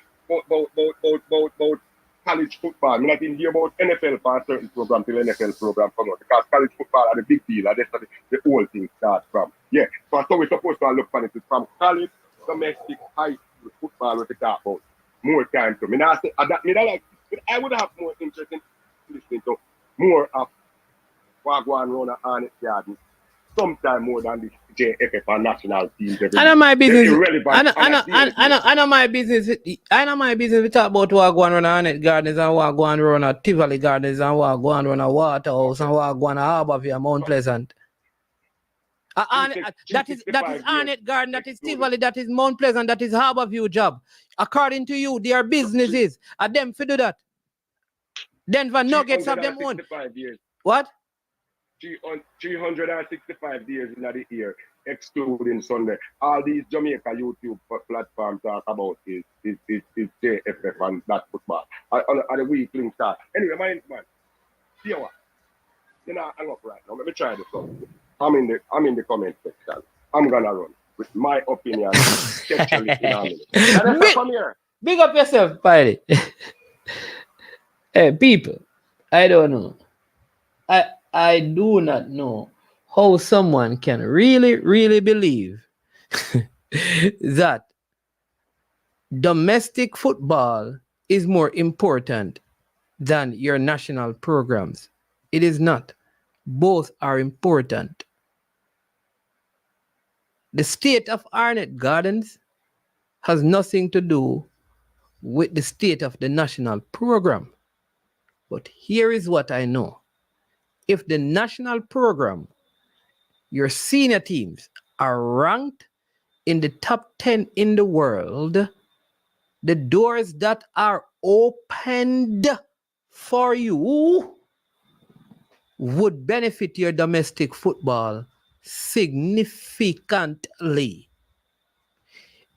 college football. I not even hear about NFL for a certain program till NFL program come out. Because college football are the big deal. And that's the whole thing starts from. Yeah, so we're supposed to look for it from college, domestic, high school football, what we talk about. More time to me. I would have more interest in listening to more of what going on around the garden. Sometime more than the JFF and national teams. I know my business. I know my business. I know my business. We talk about what going on Arnett Gardens and what going on at Tivoli Gardens and what going on at Waterhouse and what going on at Harborview, Mount Pleasant. That is Arnett Garden. That is Tivoli. That is Mount Pleasant. That is Harborview job. According to you, their businesses are them to do that. Denver Nuggets have them own. What? 365 days in the year, excluding Sunday. All these Jamaica YouTube platforms talk about is JFF and that football. On the weekly start. Anyway, man, see what? You know, hang up right now. Let me try this out. I'm in the comment section. I'm gonna run with my opinion. Sexually in a minute. Come here. Big up yourself, Piley. Hey, people, I don't know. I do not know how someone can really believe that domestic football is more important than your national programs. It is not. Both are important. The state of Arnett Gardens has nothing to do with the state of the national program. But here is what I know. If the national program, your senior teams are ranked in the top 10 in the world, the doors that are opened for you would benefit your domestic football significantly.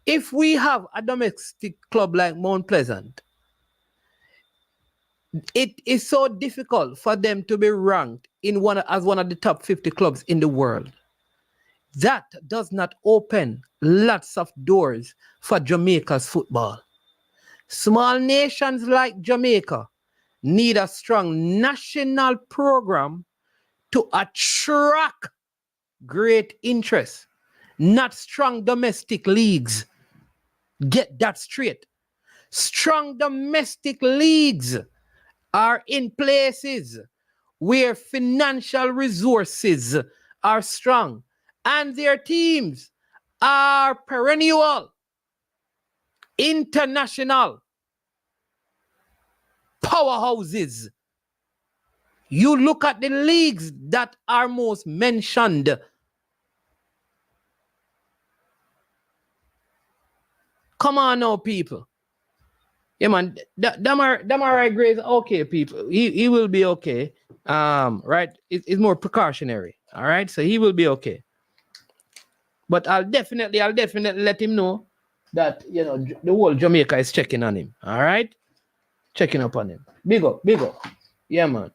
If we have a domestic club like Mount Pleasant, it is so difficult for them to be ranked as one of the top 50 clubs in the world. That does not open lots of doors for Jamaica's football. Small nations like Jamaica need a strong national program to attract great interest, not strong domestic leagues. Get that straight. Strong domestic leagues are in places where financial resources are strong and their teams are perennial, international powerhouses. You look at the leagues that are most mentioned. Come on now, people. Yeah, man, Damari Gray is okay, people. He will be okay. Right? It's more precautionary. All right, so he will be okay. But I'll definitely let him know that the whole Jamaica is checking on him. All right, checking up on him. Big up. Yeah, man.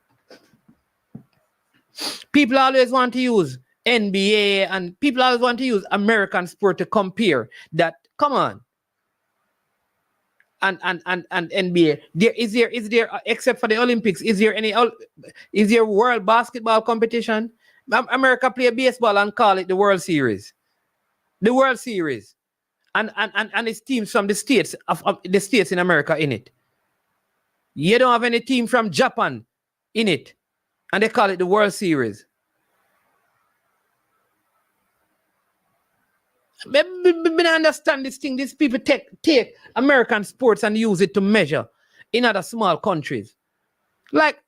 People always want to use NBA, and people always want to use American sport to compare that. Come on. And NBA. Is there except for the Olympics, is there world basketball competition? America play baseball and call it the World Series. The World Series. And it's teams from the states of the states in America in it. You don't have any team from Japan in it. And they call it the World Series. I understand this thing. These people take American sports and use it to measure in other small countries. Like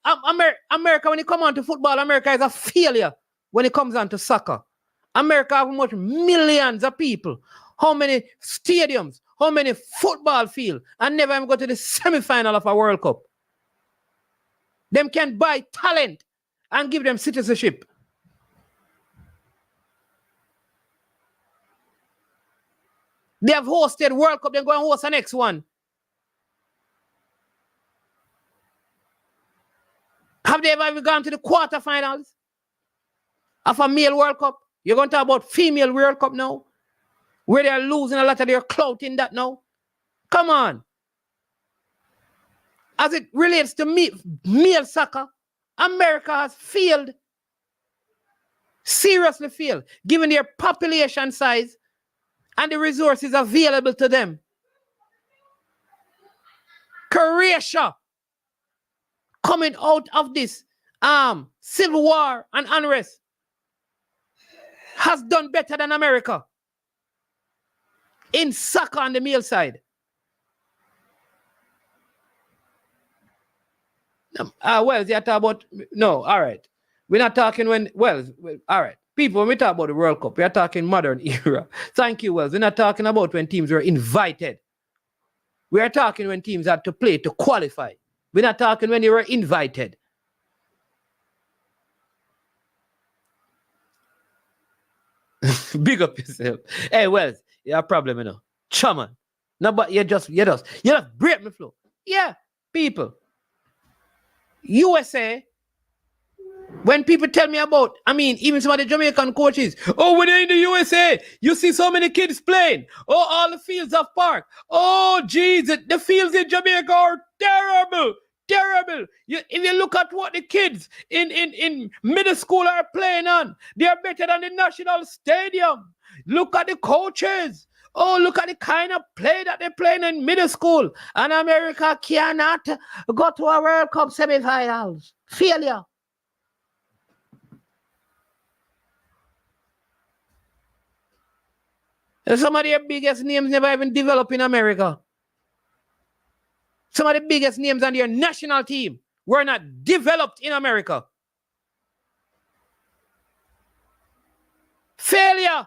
America, when it comes on to football, America is a failure when it comes on to soccer. America has much millions of people. How many stadiums? How many football fields? And never even go to the semifinal of a World Cup. Them can buy talent and give them citizenship. They have hosted World Cup, they're going to host the next one. Have they ever gone to the quarterfinals of a male World Cup? You're going to talk about female World Cup now? Where they're losing a lot of their clout in that now? Come on. As it relates to male soccer, America has failed. Seriously failed. Given their population size and the resources available to them. Croatia, coming out of this civil war and unrest, has done better than America in soccer on the male side. Well, they are talking about, no, all right. We're not talking when, well, all right. People, when we talk about the World Cup, we are talking modern era. Thank you, Wells. We're not talking about when teams were invited. We are talking when teams had to play to qualify. We're not talking when they were invited. Big up yourself. Hey, Wells, you have a problem, you know. Chairman. No, but you just break my flow. Yeah, people. USA, when people tell me about, I mean, even some of the Jamaican coaches, oh, when they're in the USA, you see so many kids playing. Oh, all the fields of park. Oh, Jesus, the fields in Jamaica are terrible. Terrible. If you look at what the kids in middle school are playing on, they are better than the national stadium. Look at the coaches. Oh, look at the kind of play that they're playing in middle school. And America cannot go to a World Cup semifinals. Failure. And some of their biggest names never even developed in America. Some of the biggest names on their national team were not developed in America. Failure.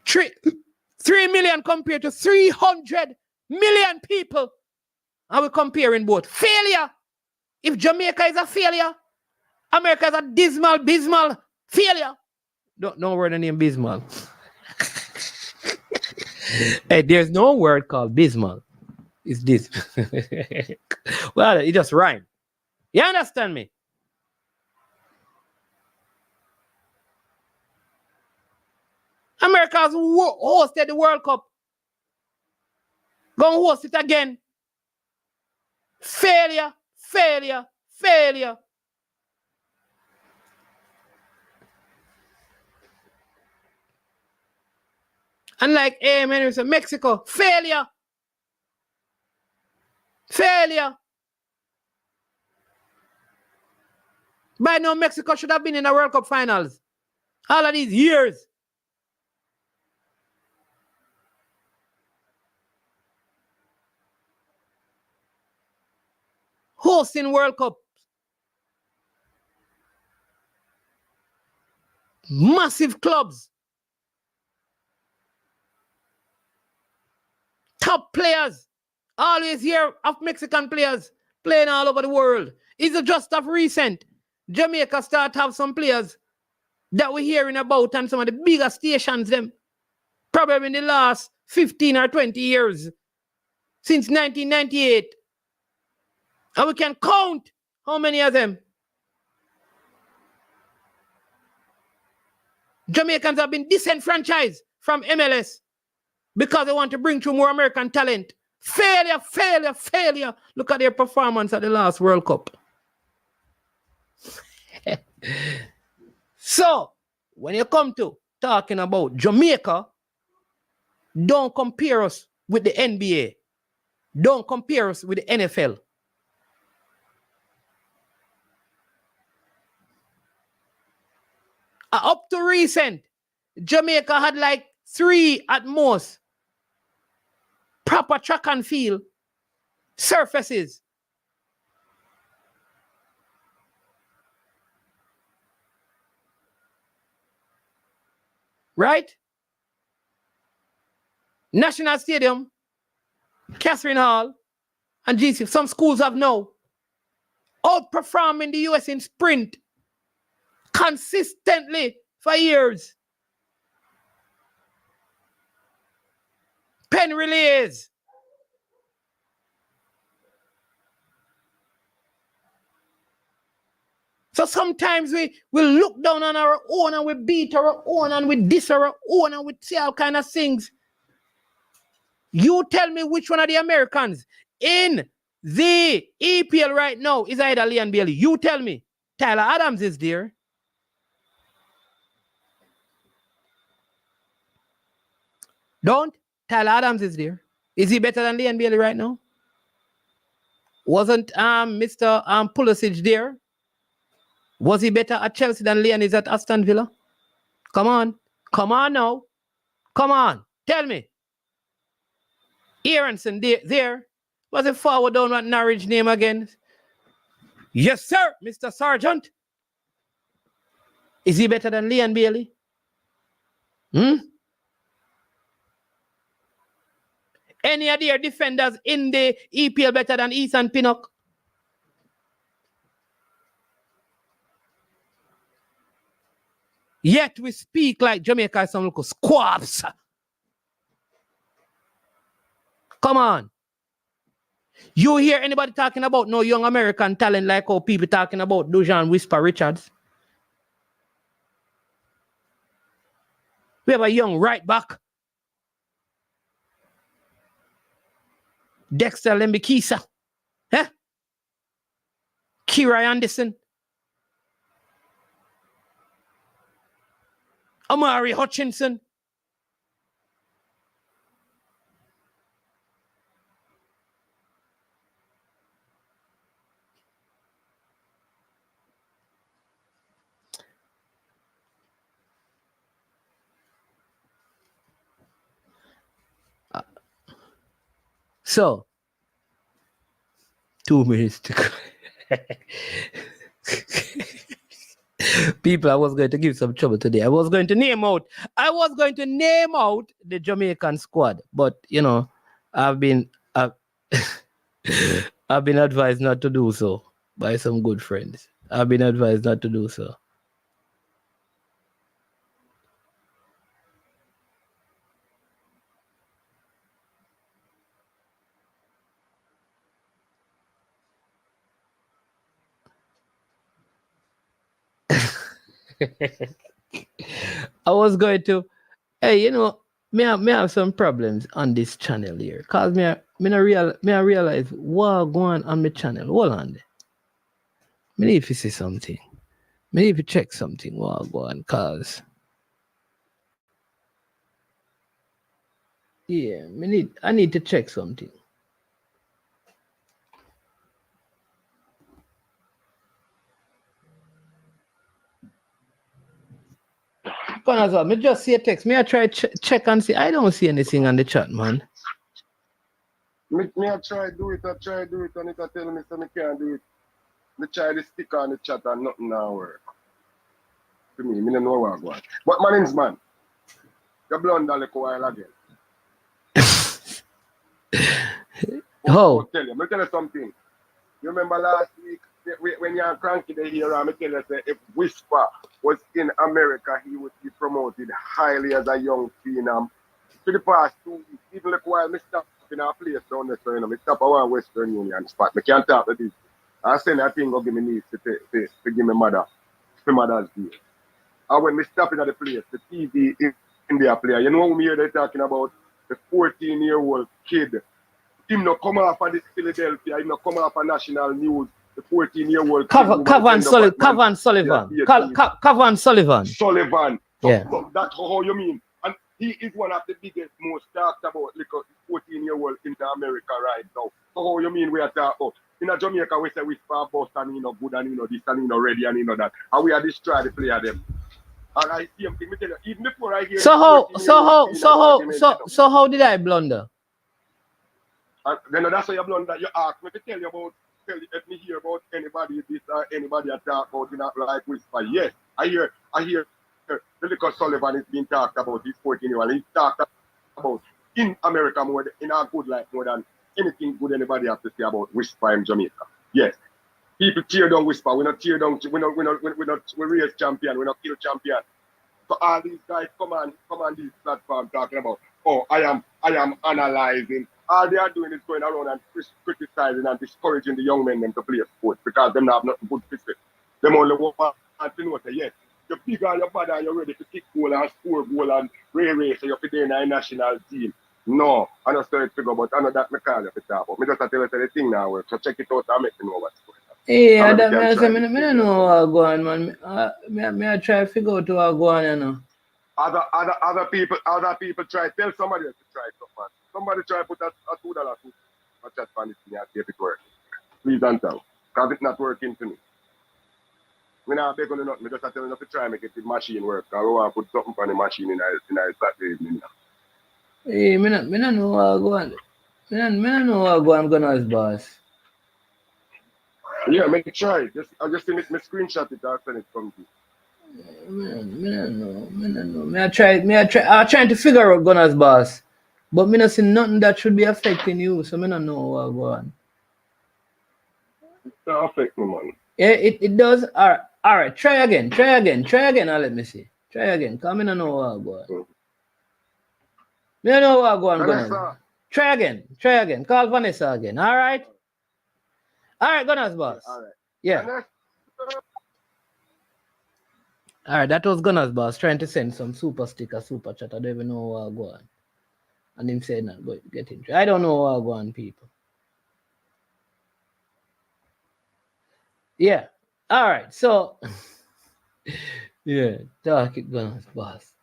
3 million compared to 300 million people. And we're comparing both. Failure. If Jamaica is a failure, America is a dismal failure. No word name Bismal. Hey, there's no word called Bismal. It's this. Well, it just rhymes. You understand me? America has hosted the World Cup. Gonna host it again. Failure. And like amen, it's Mexico, failure. By now, Mexico should have been in the World Cup finals. All of these years. Hosting World Cup. Massive clubs. Top players. Always hear of Mexican players playing all over the world. Is it just of recent? Jamaica start to have some players that we're hearing about on some of the bigger stations them. Probably in the last 15 or 20 years. Since 1998. And we can count how many of them Jamaicans have been disenfranchised from MLS because they want to bring through more American talent. Failure, failure, failure. Look at their performance at the last World Cup. So, when you come to talking about Jamaica, don't compare us with the NBA. Don't compare us with the NFL. Up to recent, Jamaica had like 3 at most proper track and field surfaces. Right? National Stadium, Catherine Hall, and GC. Some schools have now outperforming the US in sprint consistently for years. Pen relays. So sometimes we look down on our own and we beat our own and we diss our own and we say all kind of things. You tell me which one of the Americans in the EPL right now is either Lee and Bailey. You tell me. Tyler Adams is there. Don't. Tyler Adams is there. Is he better than Lee and Bailey right now? Wasn't Mr. Pulisic there? Was he better at Chelsea than Leon is at Aston Villa? Come on. Come on now. Come on. Tell me. Aronson there. Was it forward down at Norwich name again? Yes, sir, Mr. Sergeant. Is he better than Leon Bailey? Any of their defenders in the EPL better than Ethan Pinnock? Yet we speak like Jamaica is some local squabs. Come on. You hear anybody talking about no young American talent like how people talking about Dujan Whisper Richards? We have a young right back. Dexter Lembikisa. Eh? Kira Anderson. Amari Hutchinson. So, 2 minutes to go. People, I was going to give some trouble today. I was going to name out the Jamaican squad, but you know, I've been advised not to do so by some good friends. I've been advised not to do so. I was going to, hey, you know, me have some problems on this channel here. Cause me realize what going on my channel. Hold on. Me need to see something. Me need to check something what going cause. Yeah, I need to check something. As well. Me just see a text. Me I try check and see. I don't see anything on the chat, man. Me I try do it, and it tell me so me can't do it. Me try to stick on the chat and nothing now work. To me don't know what I'm going. But my name's man. You blunder like a while again. Oh. Let me tell you something. You remember last week when you're cranky they hear me tell you if Whisper was in America, he would be promoted highly as a young phenom. For the past 2 weeks, even like while I stop in our place down there, so you know, I stop around Western Union spot. I can't talk to this. I send that thing go give me needs to give me mother, for mother's day. And when we stop in at the place, the TV India player, you know who me here they're talking about? The 14-year-old kid. Him not come off on this Philadelphia, him not come off on national news. The 14-year-old kid. Cavan Sullivan. Sullivan. Yeah. So that's how you mean. And he is one of the biggest, most talked about 14-year-old in America right now. So how you mean we are talking about? In Jamaica, we say we spar bust and good and this and ready and that. And we are destroy the player them. And I see him, me tell you, even before I hear So how did I blunder? And then that's why you blunder. You ask me to tell you about, let me hear about anybody this or anybody I talk about like whisper. Yes, I hear the little Sullivan is being talked about. He's 14-year-old. He's talked about in America more, in our good life more than anything good anybody have to say about whisper in Jamaica. Yes. People tear down whisper. We not tear down. We raise champion. We not kill champion. So all these guys come on these platforms talking about, oh, I am analyzing. All they are doing is going around and criticizing and discouraging the young men them to play sports because them have nothing good to say. Them only want to know that yes, you're bigger and you're bad and you're ready to kick goal and score goal and race so you're fitting in a national team. No, I don't start to figure but I know that me call you to talk about. Me just tell you the thing now work. So check it out and make me know what's going on. Yeah, I don't know how go on, man. I try to figure out how go on, you know. Other people try. Tell somebody else to try something. Somebody try to put a $2 for chat on this thing and see if it works. Please don't tell. Because it's not working to me. We not beg on nothing. I just tell you to try and make it the machine work. Because we want to put something on the machine in our Saturday evening now. Hey, I don't know how go on. I don't know how go on Gunners boss. Yeah, make it try. I just see me screenshot it and send it from you. I don't know. I'm trying to figure out Gunners boss. But I don't see nothing that should be affecting you, so I don't know how go on. It don't affect me, man. Yeah, it does. All right. Try again. And let me see. Try again. Because I don't know how go on. I don't know how go on Gunners. Try again. Call Vanessa again. All right, Gunners boss. All right. Yeah. All right, that was Gunners boss trying to send some super sticker, super chat. I don't even know how go on. And him saying not going to get into. I don't know how go on, people. Yeah. All right. So, yeah, talk it, Gunners boss.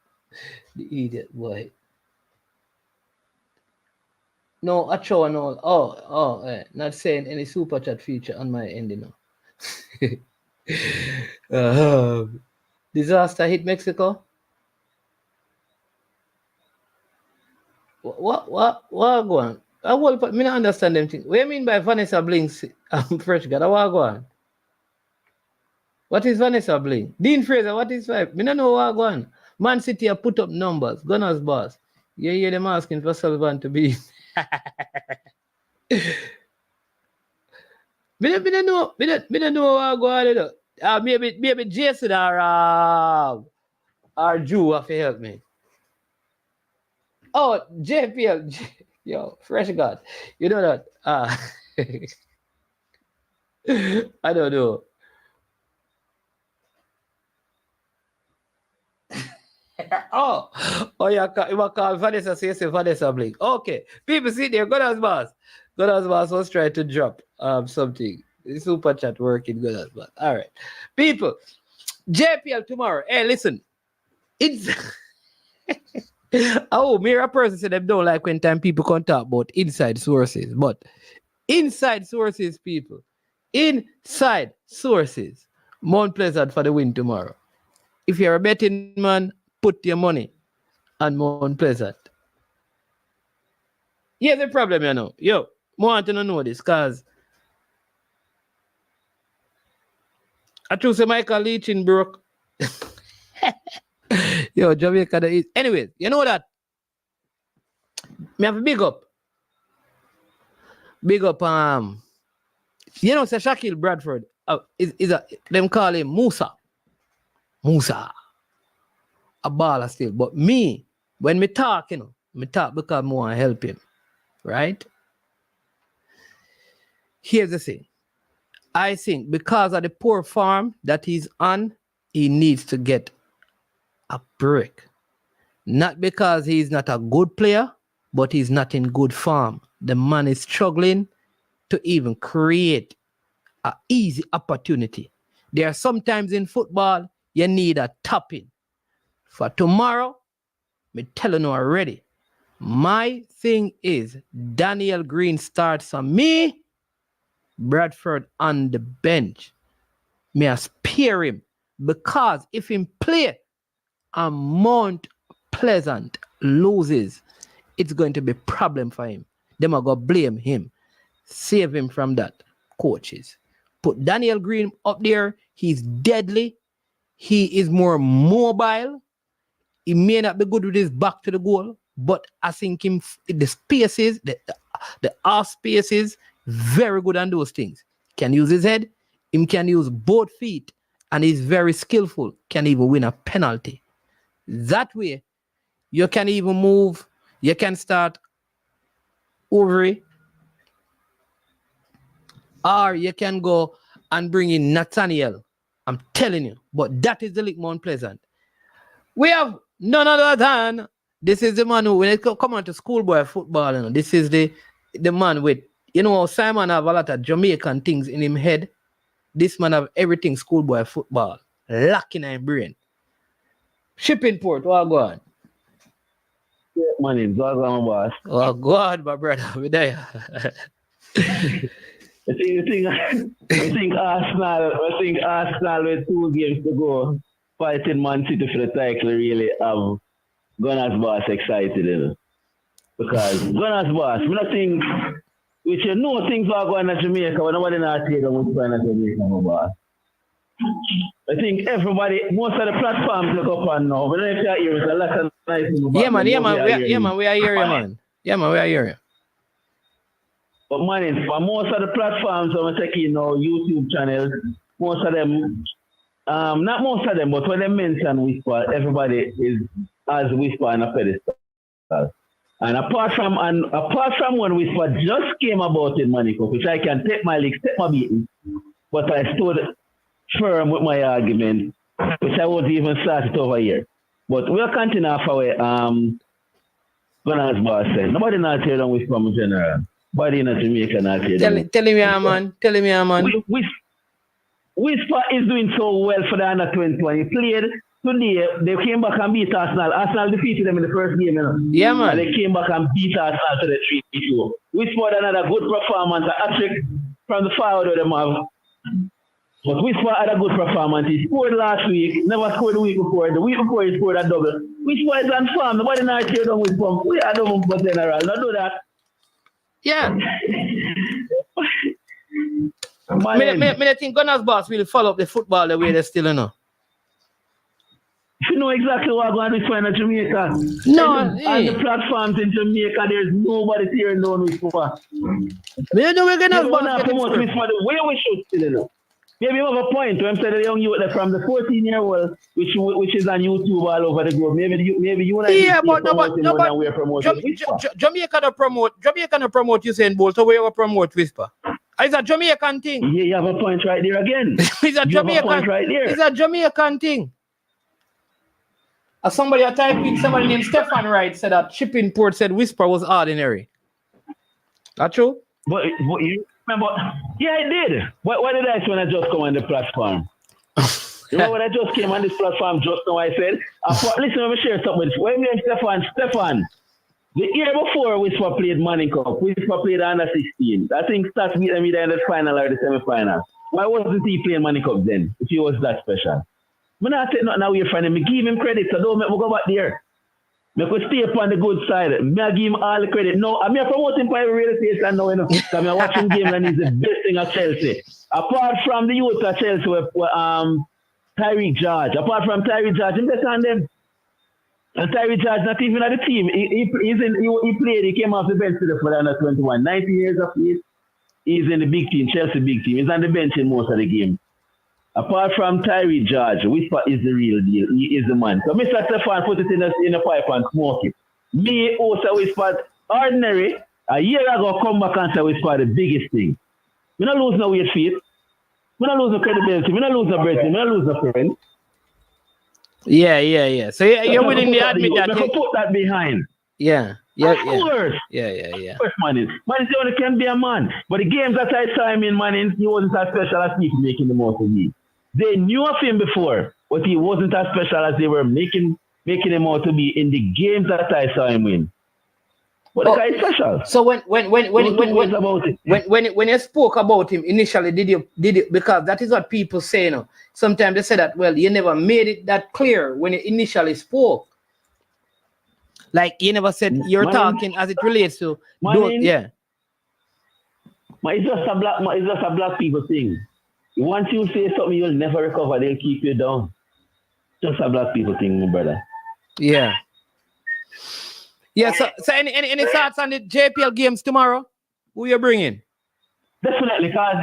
The idiot boy. No, actually, no. Not saying any super chat feature on my end, you know. Disaster hit Mexico. What go on? I don't understand them things. What do you mean by Vanessa Blinks? Fresh God, what go on? What is Vanessa Bling? Dean Fraser, what is five? I don't know what go on. Man City have put up numbers. Gunners boss. You hear them asking for Sullivan to be. I don't know what go on. You know. Maybe Jason or Drew have to help me. Oh, JPL. Yo, fresh God. You know that? I don't know. You call Vanessa, say Vanessa Blink. Okay. People see there, Gunners boss was trying to drop something. The super chat working, Gunners boss. All right. People, JPL tomorrow. Hey, listen. It's a person said they don't like when time people can talk about inside sources. But inside sources, people. Inside sources. Mount Pleasant for the win tomorrow. If you're a betting man, put your money on Mount Pleasant. Here's the problem, you know. Yo, I want to know this because I choose Michael Leachin broke. Yo, Jamaica is. Anyways, you know that. Me have a big up. You know, say Shaquille Bradford them call him Musa. A baller still. But me, when me talk, you know, me talk because I want to help him. Right? Here's the thing. I think because of the poor form that he's on, he needs to get a break. Not because he's not a good player, but he's not in good form. The man is struggling to even create an easy opportunity. There are sometimes in football, you need a tapping. For tomorrow, me telling you already, my thing is Daniel Green starts on me, Bradford on the bench. May I spare him because if him play and Mount Pleasant loses, it's going to be a problem for him. Them are going to blame him. Save him from that, coaches. Put Daniel Green up there. He's deadly. He is more mobile. He may not be good with his back to the goal, but I think him the spaces, the off spaces, very good on those things. Can use his head. Him can use both feet, and he's very skillful. Can even win a penalty. That way, you can even move. You can start Overy, or you can go and bring in Nathaniel. I'm telling you, but that is the Lick Mount Pleasant. We have none other than this is the man who, when it come on to schoolboy football, you know, this is the man with, you know, Simon have a lot of Jamaican things in him head. This man have everything schoolboy football, lacking in brain. Shipping port, what go on? Yeah, man, go on, boss. Oh God, my brother, we there. I think Arsenal with 2 games to go fighting Man City for the title really have Gunners boss excited, you know. Because Gunners boss, I think we should know things are going to Jamaica, but nobody not here that what's going to Jamaica, my boss. I think everybody, most of the platforms look up on now. But if you're here, it's a lot of nice things. Yeah, man, we are here, man. Yeah, man, we are here. But man, for most of the platforms I'm checking, you know, YouTube channels, most of them, not most of them, but when they mention Whisper, everybody is as Whisper on a pedestal. And apart from when Whisper just came about in Manico, which I can take my legs, take my beating, but I stood firm with my argument, which I won't even start it over here. But we'll continue off our Gunners boss said. Nobody not here on Whisper in general. Nobody in Jamaica not here. Tell him, man. Whisper is doing so well for the under 21. He played today. They came back and beat Arsenal. Arsenal defeated them in the first game, you know. Yeah, man. And they came back and beat Arsenal to the 3-2. Whisper had another good performance. A hat-trick from the forward of them have. But Whisper had a good performance. He scored last week. Never scored the week before. The week before he scored a double. Whisper is on form. Nobody not here done Whisper. We are done for general. Not do that. Yeah. I think Gunners boss will follow up the football the way they still, you know. You know exactly what I'm going to do in Jamaica. No, on the platforms in Jamaica, there's nobody tearing down Whisper. We know we're Gunners boss promote Whisper the way we should still, you know. Maybe you have a point when I'm saying the young youth from the 14-year-old, which is on YouTube all over the globe. Maybe you and I we're promoting Jamaica to promote Usain Bolt, so we will promote Whisper. It's a Jamaican thing. Yeah, you have a point right there again. It's a Jamaican thing. As somebody named Stefan Wright said that Shipping Port said Whisper was ordinary. That true? But you remember? Yeah, I did. What did I say when I just come on the platform? Remember when I just came on this platform just now? I said, listen, let me share something with you. When me and Stefan, the year before Whisper played Manning Cup, Whisper played under 16. I think Stats beat them either in the final or the semi-final. Why wasn't he playing Manning Cup then, if he was that special? I'm not taking nothing away from him. I give him credit, so don't make me go back there. I could stay up on the good side. I give him all the credit. No, I'm promoting for every real estate and now, you know. I'm watching games and he's the best thing at Chelsea. Apart from the youth at Chelsea with Tyreek George. Apart from Tyreek George, I'm better than them. And Tyreek George not even at the team. He played, he came off the bench today for the under 21. 19 years of age. He's in the big team, Chelsea big team. He's on the bench in most of the game. Apart from Tyreek George, Whisper is the real deal. He is the man. So Mr. Stefan put it in a pipe and smoke it. Me also Whisper ordinary. A year ago, come back and say Whisper the biggest thing. We not lose no weight feet. We not lose no credibility. We not lose no breath. We not lose no friend. Yeah. So you're willing to admit that? You put that behind. Yeah. Of course. Yeah. First, man is the only can be a man. But the games that I saw him in, man, he wasn't as special as people making the most of him. They knew of him before, but he wasn't as special as they were making him out to be in the games that I saw him win. But the guy is special. So when you spoke about him initially, did you because that is what people say now. Sometimes they say that, well, you never made it that clear when you initially spoke. Like you never said you're talking as it relates to yeah. But it's just a black people thing. Once you say something, you'll never recover. They'll keep you down. Just a black people thing, my brother. Yeah. Yeah. So any thoughts on the JPL games tomorrow? Who you bringing? Definitely, because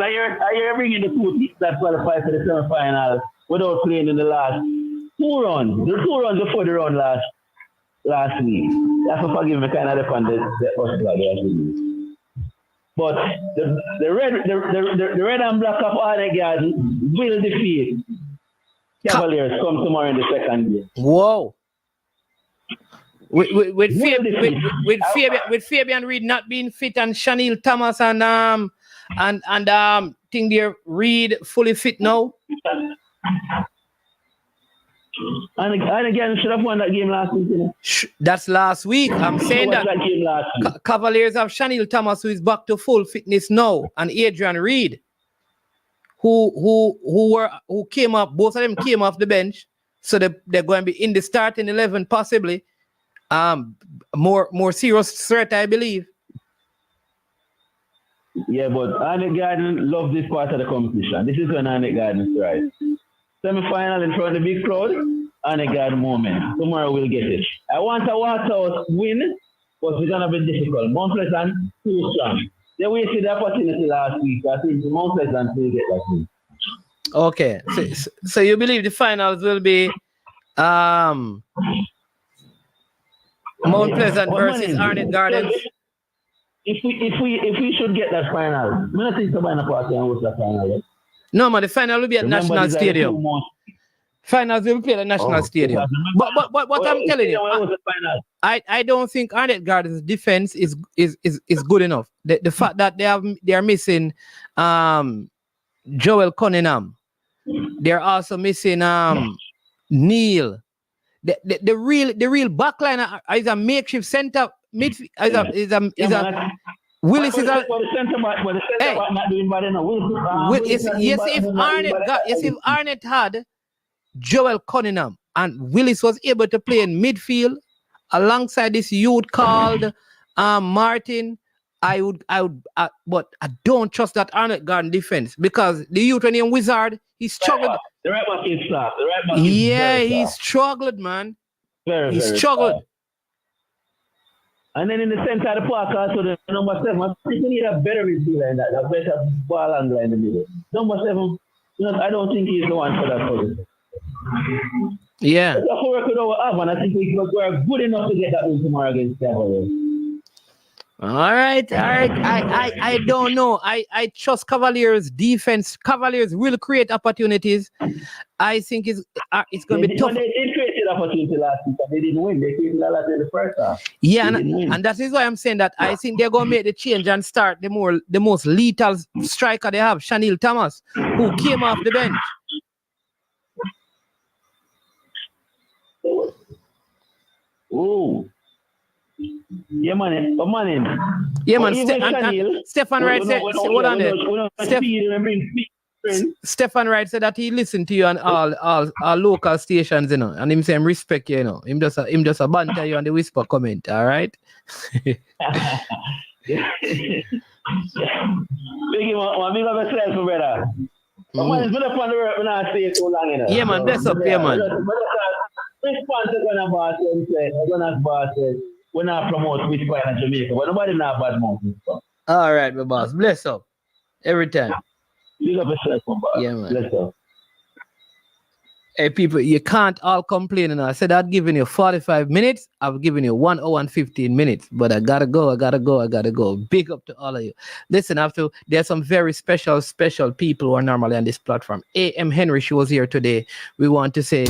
I hear bringing the two teams that qualified for the semifinal without playing in the last two runs. The 2 runs before the run last week. That's for forgive me, kind of depend the but the red and black of Reggae will defeat Cavaliers come tomorrow in the second game. Whoa. With Fabian Reed not being fit and Chanel Thomas and think they're Reed fully fit now. And again, should have won that game last week. You know? That's last week. I'm saying that game last week. Cavaliers have Chanel Thomas, who is back to full fitness now, and Adrian Reed, who came up. Both of them came off the bench, so they're going to be in the starting 11 possibly. More serious threat, I believe. Yeah, but Arnett Garden love this part of the competition. This is when Arnett Garden thrives. Semi-final in front of the big crowd, Arnett Garden moment. Tomorrow we'll get it. I want a Waterhouse win, but it's gonna be difficult. Mount Pleasant too strong. They wasted the opportunity last week. I think Mount Pleasant will get that win. Okay, so you believe the finals will be Mount Pleasant versus Arnett Gardens? If we should get that final, I'm not think about a party and what's that final. No, man, the final will be at National Stadium. Finals will be played at National Stadium. But what I'm telling you, I don't think Arnett Gardens' defense is good enough. The fact that they are missing Joel Cunningham, they're also missing Neil. The real backline is a makeshift center midfield. Willis is a. If Arnett had Joel Cunningham and Willis was able to play in midfield alongside this youth called Martin, I would, but I don't trust that Arnett Garden defense because the youth when he Wizard, he struggled. The right back is soft. He struggled, man. He struggled. And then in the center of the park, also the number 7. I think we need a better midfielder in that. A better ball handler in the middle. Number 7, I don't think he's the one for that position. Yeah. That's a work with our have, and I think we're good enough to get that win tomorrow against Cavaliers. All right. I don't know. I trust Cavaliers' defense. Cavaliers will create opportunities. I think it's going to be tough. They created opportunity last week, but they didn't win. They created a lot in the first half. Yeah, and that is why I'm saying that I think they're going to make the change and start the most lethal striker they have, Chanel Thomas, who came off the bench. Oh. Yeah, man. Yeah, man. Stefan Wright said, what on there? Stefan Wright said that he listened to you on all local stations, you know, and him say him respect you, you know. Him just a banter you on the whisper comment, all right? Big yourself, brother. Man, it's been up on the work when I stay too long, you know. Yeah, man. Bless up, yeah, man. Response to when a boss said, when I promote which part of Jamaica, but nobody know bad mountain. All right, my boss. Bless up. Every time. Big up yourself, boss. Yeah, man. Bless up. Hey, people, you can't all complain. And I said I'd given you 45 minutes. I've given you 1 hour and 15 minutes. But I gotta go. Big up to all of you. Listen, there's some very special people who are normally on this platform. A.M. Henry, she was here today. We want to say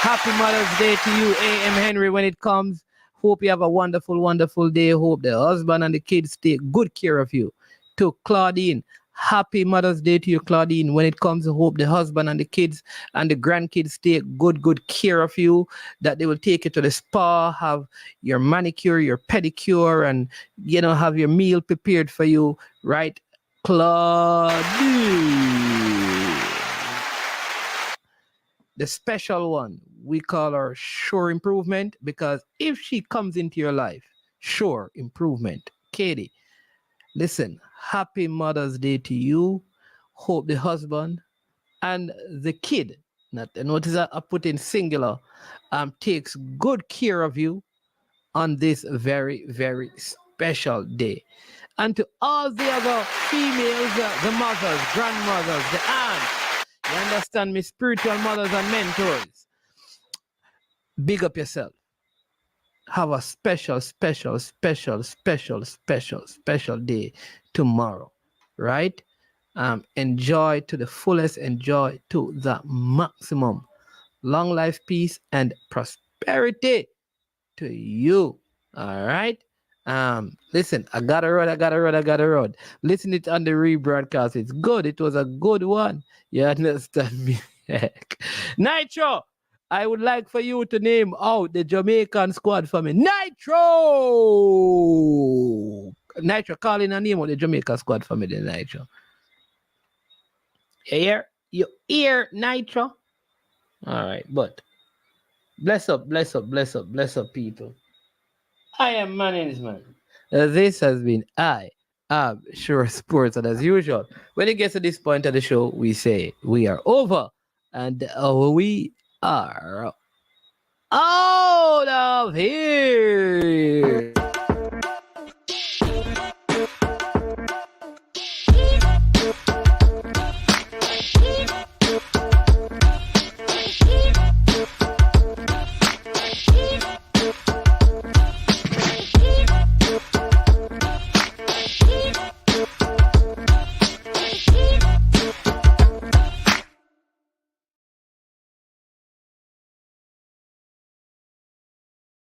Happy Mother's Day to you, A.M. Henry, when it comes. Hope you have a wonderful, wonderful day. Hope the husband and the kids take good care of you. To Claudine, Happy Mother's Day to you, Claudine. When it comes, hope the husband and the kids and the grandkids take good care of you, that they will take you to the spa, have your manicure, your pedicure, and, have your meal prepared for you, right? Claudine. The special one, we call her Sure Improvement, because if she comes into your life, sure improvement. Katie, listen, Happy Mother's Day to you. Hope the husband and the kid, notice I put in singular, takes good care of you on this very, very special day. And to all the other females, the mothers, grandmothers, the aunts, you understand me, spiritual mothers and mentors, big up yourself. Have a special day tomorrow, right? Enjoy to the fullest, enjoy to the maximum. Long life, peace, and prosperity to you. All right. Listen, I got a road. Listen it on the rebroadcast. It's good. It was a good one. You understand me? Nitro, I would like for you to name out the Jamaican squad for me. Nitro, call in a name of the Jamaican squad for me, then, Nitro. You hear, Nitro? All right, but bless up, people. I am management. This has been Sure Sports, and as usual, when it gets to this point of the show, we say we are over, and we are out of here.